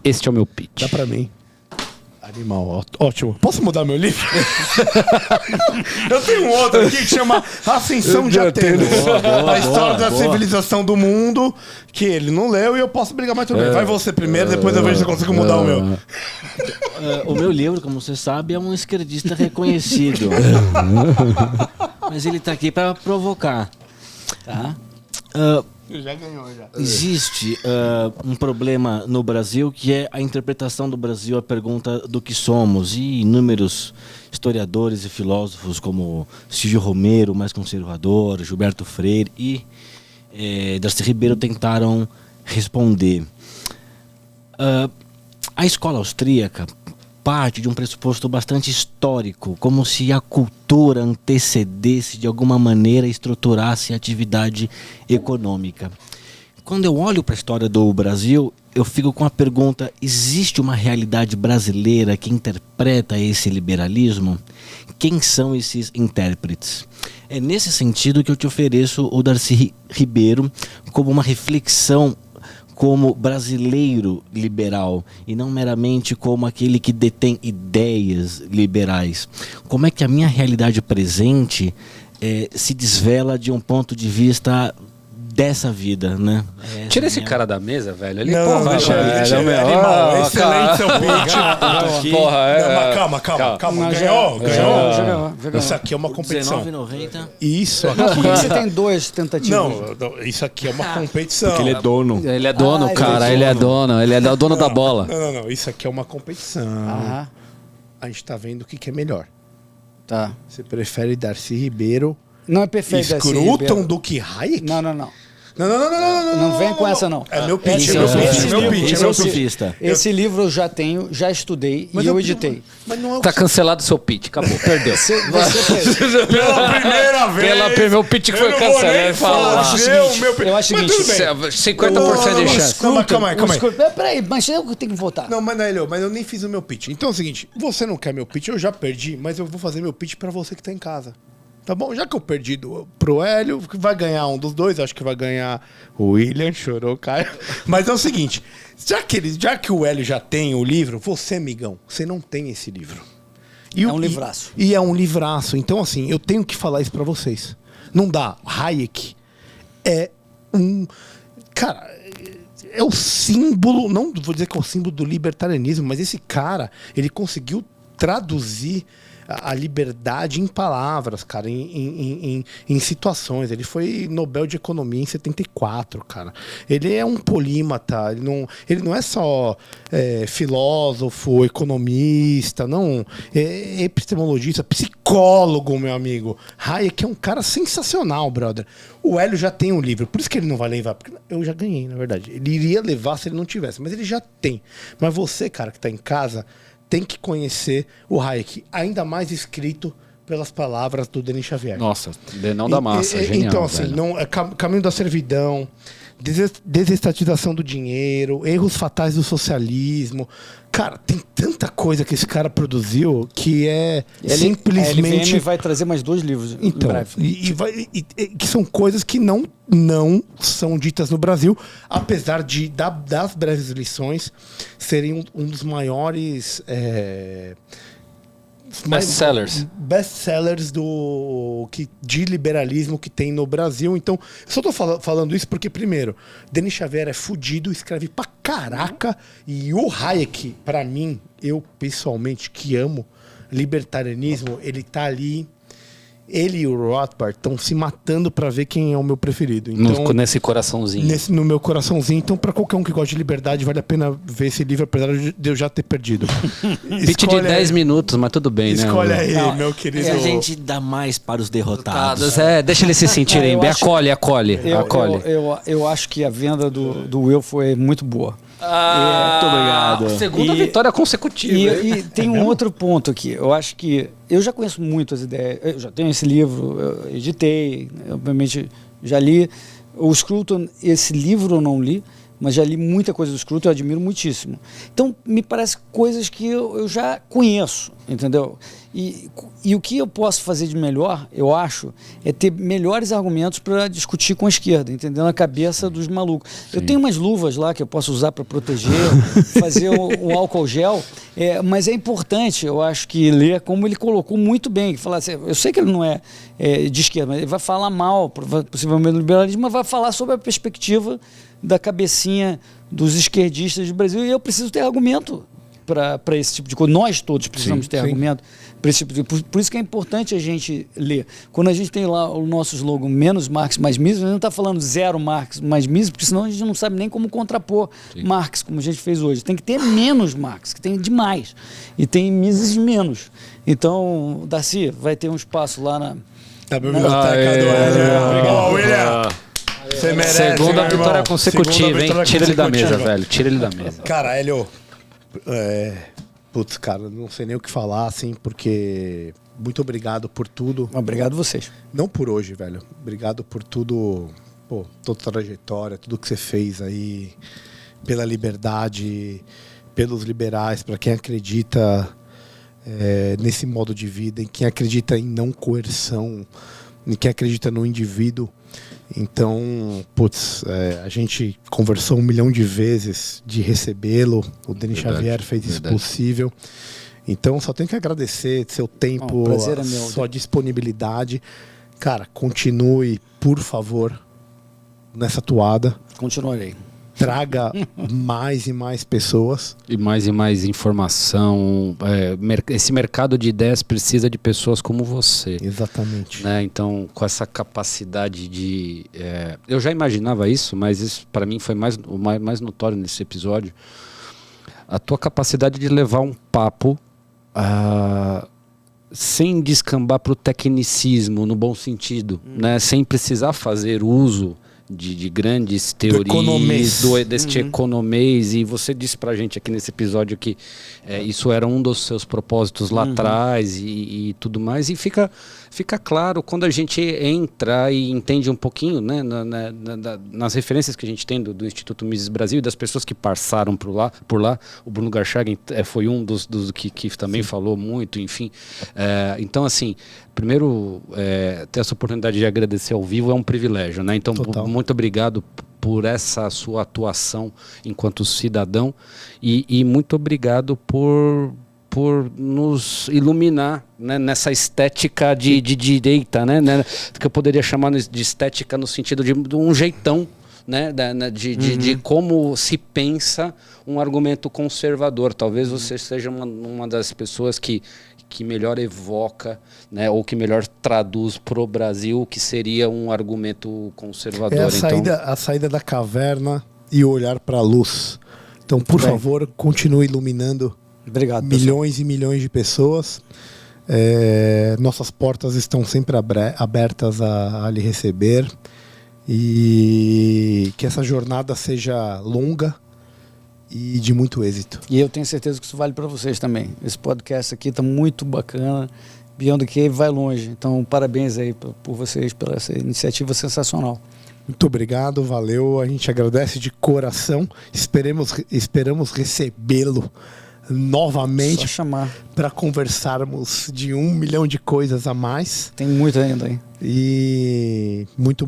este é o meu pitch. Dá pra mim. Animal, ótimo. Posso mudar meu livro? Eu tenho um outro aqui que chama Ascensão de Atenas. A história da civilização do mundo, que ele não leu e eu posso brigar mais tudo bem. Vai você primeiro, depois eu vejo se eu consigo mudar o meu. O meu livro, como você sabe, é um esquerdista reconhecido. Mas ele tá aqui para provocar. Tá. Já ganhou, já. Existe um problema no Brasil, que é a interpretação do Brasil à pergunta do que somos. E inúmeros historiadores e filósofos como Cícero Romero, mais conservador, Gilberto Freire e Darcy Ribeiro tentaram responder. A escola austríaca parte de um pressuposto bastante histórico, como se a cultura antecedesse de alguma maneira e estruturasse a atividade econômica. Quando eu olho para a história do Brasil, eu fico com a pergunta: existe uma realidade brasileira que interpreta esse liberalismo? Quem são esses intérpretes? É nesse sentido que eu te ofereço o Darcy Ribeiro como uma reflexão como brasileiro liberal e não meramente como aquele que detém ideias liberais. Como é que a minha realidade presente se desvela de um ponto de vista dessa vida, né? Tira esse cara da mesa, velho. Ele, Não, porra, deixa velho, ele, deixa ele. meu, Animal, ó, excelente seu cara. pitch. Porra, Não, mas calma. Ganhou. Isso aqui é uma competição. R$19,90. Isso Por aqui... que você tem 2 tentativas? Não, isso aqui é uma competição. Porque ele é dono. Ele é dono, cara. Ele é dono. Ele é o dono da bola. Não. Isso aqui é uma competição. Aham. A gente tá vendo o que é melhor. Tá. Você prefere Darcy Ribeiro Não é perfeito Darcy Scruton Ribeiro. do que Hayek? Não. Não. Não vem com essa, não. É meu pitch, Esse é meu pitch, esse é meu livro- pitch, é esse- meu esse- sofista. Esse livro eu já tenho, já estudei e eu editei. Mas não é o Tá cancelado o seu pitch. Acabou. Perdeu. Você Pela primeira vez. Meu pitch que foi eu não vou cancelado. nem Ele fala. fazer o meu pitch. eu acho o Mas seguinte, tudo bem. 50% de chance. Calma aí. Peraí, mas eu tenho que votar. Não, mas eu nem fiz o meu pitch. Então é o seguinte, você não quer meu pitch, eu já perdi, mas eu vou fazer meu pitch pra você que tá em casa. Tá bom? Já que eu perdi pro Hélio, que vai ganhar um dos dois, acho que vai ganhar o William, chorou, Caio. Mas é o seguinte, já que o Hélio já tem o livro, você, amigão, você não tem esse livro. É um livraço. E é um livraço. Então, assim, eu tenho que falar isso pra vocês. Não dá. Hayek é um... Cara, é o símbolo... Não vou dizer que é o símbolo do libertarianismo, mas esse cara, ele conseguiu traduzir a liberdade em palavras, cara, em situações. Ele foi Nobel de Economia em 74, cara. Ele é um polímata, ele não é só filósofo, economista, não. É epistemologista, psicólogo, meu amigo. Hayek é um cara sensacional, brother. O Hélio já tem um livro, por isso que ele não vai levar, porque eu já ganhei, na verdade. Ele iria levar se ele não tivesse, mas ele já tem. Mas você, cara, que tá em casa, tem que conhecer o Hayek, ainda mais escrito pelas palavras do Denis Xavier. Nossa, Denão da massa, genial, Então, assim, velho. caminho da servidão, desestatização do dinheiro, erros fatais do socialismo. Cara, tem tanta coisa que esse cara produziu que é A LVM simplesmente... vai trazer mais 2 livros Então, em breve. que são coisas que não são ditas no Brasil, apesar das breves lições serem um dos maiores best-sellers de liberalismo que tem no Brasil. Então, eu só tô falando isso porque, primeiro, Denis Xavier é fudido, escreve pra caraca, e o Hayek, pra mim, eu pessoalmente que amo libertarianismo, ele tá ali. Ele e o Rothbard estão se matando pra ver quem é o meu preferido. Então, Nesse coraçãozinho. no meu coraçãozinho. Então, pra qualquer um que gosta de liberdade, vale a pena ver esse livro, apesar de eu já ter perdido. Pitch de 10 minutos, mas tudo bem, né? Escolhe aí, Não, meu querido. E a gente dá mais para os derrotados. Deixa eles se sentirem Eu bem. acho- Acolhe. Eu acho que a venda do Will foi muito boa. Muito obrigado. Segunda E- vitória consecutiva. E tem um outro ponto aqui. Eu acho que eu já conheço muito as ideias. Eu já tenho esse livro, eu editei, obviamente já li. O Scruton, esse livro eu não li, mas já li muita coisa do Scruton, eu admiro muitíssimo. Então, me parece coisas que eu já conheço, entendeu? E o que eu posso fazer de melhor, eu acho, é ter melhores argumentos para discutir com a esquerda, entendendo a cabeça dos malucos. Eu tenho umas luvas lá que eu posso usar para proteger, fazer um álcool gel, mas é importante, eu acho, que ler como ele colocou muito bem. Falar assim, eu sei que ele não é de esquerda, mas ele vai falar mal, possivelmente, do liberalismo, mas vai falar sobre a perspectiva da cabecinha dos esquerdistas do Brasil, e eu preciso ter argumento para esse tipo de coisa. Nós todos precisamos ter argumento para esse tipo de coisa. Por isso que é importante a gente ler. Quando a gente tem lá o nosso slogan menos Marx, mais Mises, a gente não está falando zero Marx, mais Mises, porque senão a gente não sabe nem como contrapor Marx, como a gente fez hoje. Tem que ter menos Marx, que tem demais. E tem Mises menos. Então, Darcy, vai ter um espaço lá na biblioteca do Hélio. Ó, William. Você merece. Segunda meu vitória irmão. consecutiva, Segunda hein? vitória Tira ele da consecutiva. mesa, velho. Tira ele da mesa. Cara, Hélio, putz, cara, não sei nem o que falar, assim, porque muito obrigado por tudo. Obrigado a vocês. Não por hoje, velho. Obrigado por tudo, toda a trajetória, tudo que você fez aí, pela liberdade, pelos liberais, para quem acredita nesse modo de vida, em quem acredita em não coerção, em quem acredita no indivíduo. Então, a gente conversou 1 milhão de vezes de recebê-lo. O Denis Xavier fez isso possível. Então, só tenho que agradecer seu tempo, prazer é meu. sua disponibilidade. Cara, continue, por favor, nessa toada. Continuarei. Traga mais e mais pessoas. E mais informação. Esse mercado de ideias precisa de pessoas como você. Exatamente. Né? Então, com essa capacidade de... eu já imaginava isso, mas isso para mim foi mais notório nesse episódio. A tua capacidade de levar um papo sem descambar para o tecnicismo, no bom sentido. Né? Sem precisar fazer uso de grandes teorias deste economês, e você disse pra gente aqui nesse episódio que isso era um dos seus propósitos lá atrás e tudo mais, e fica claro quando a gente entra e entende um pouquinho, né, nas referências que a gente tem do Instituto Mises Brasil e das pessoas que passaram por lá. O Bruno Garchagen foi um dos que também falou muito, enfim. Então, assim, primeiro, ter essa oportunidade de agradecer ao vivo é um privilégio, né? Então, muito obrigado por essa sua atuação enquanto cidadão e muito obrigado por nos iluminar, né, nessa estética de direita, né, que eu poderia chamar de estética no sentido de um jeitão, né, de como se pensa um argumento conservador. Talvez você seja uma das pessoas que melhor evoca, né, ou que melhor traduz para o Brasil o que seria um argumento conservador. A saída da caverna e o olhar para a luz. Então, por favor, continue iluminando. Obrigado, milhões pessoal. e milhões de pessoas. Nossas portas estão sempre abertas a lhe receber. E que essa jornada seja longa e de muito êxito. E eu tenho certeza que isso vale para vocês também. Esse podcast aqui está muito bacana. Beyond the Cave vai longe. Então, parabéns aí por vocês, pela essa iniciativa sensacional. Muito obrigado, valeu. A gente agradece de coração. Esperamos recebê-lo novamente. Só chamar. Para conversarmos de 1 milhão de coisas a mais. Tem muito ainda aí. E muito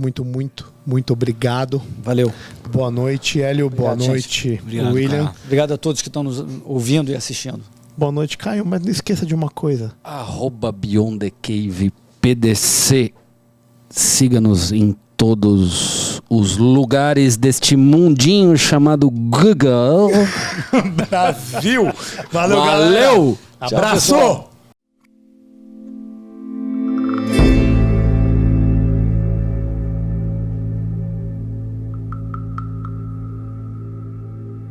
obrigado. Valeu. Boa noite, Hélio. Obrigado, boa noite, Obrigado, William. cara. Obrigado a todos que estão nos ouvindo e assistindo. Boa noite, Caio. Mas não esqueça de uma coisa. @Beyond the Cave PDC. Siga-nos em todos os lugares deste mundinho chamado Google. Brasil! Valeu, Valeu! galera! Tchau, Abraço! pessoal.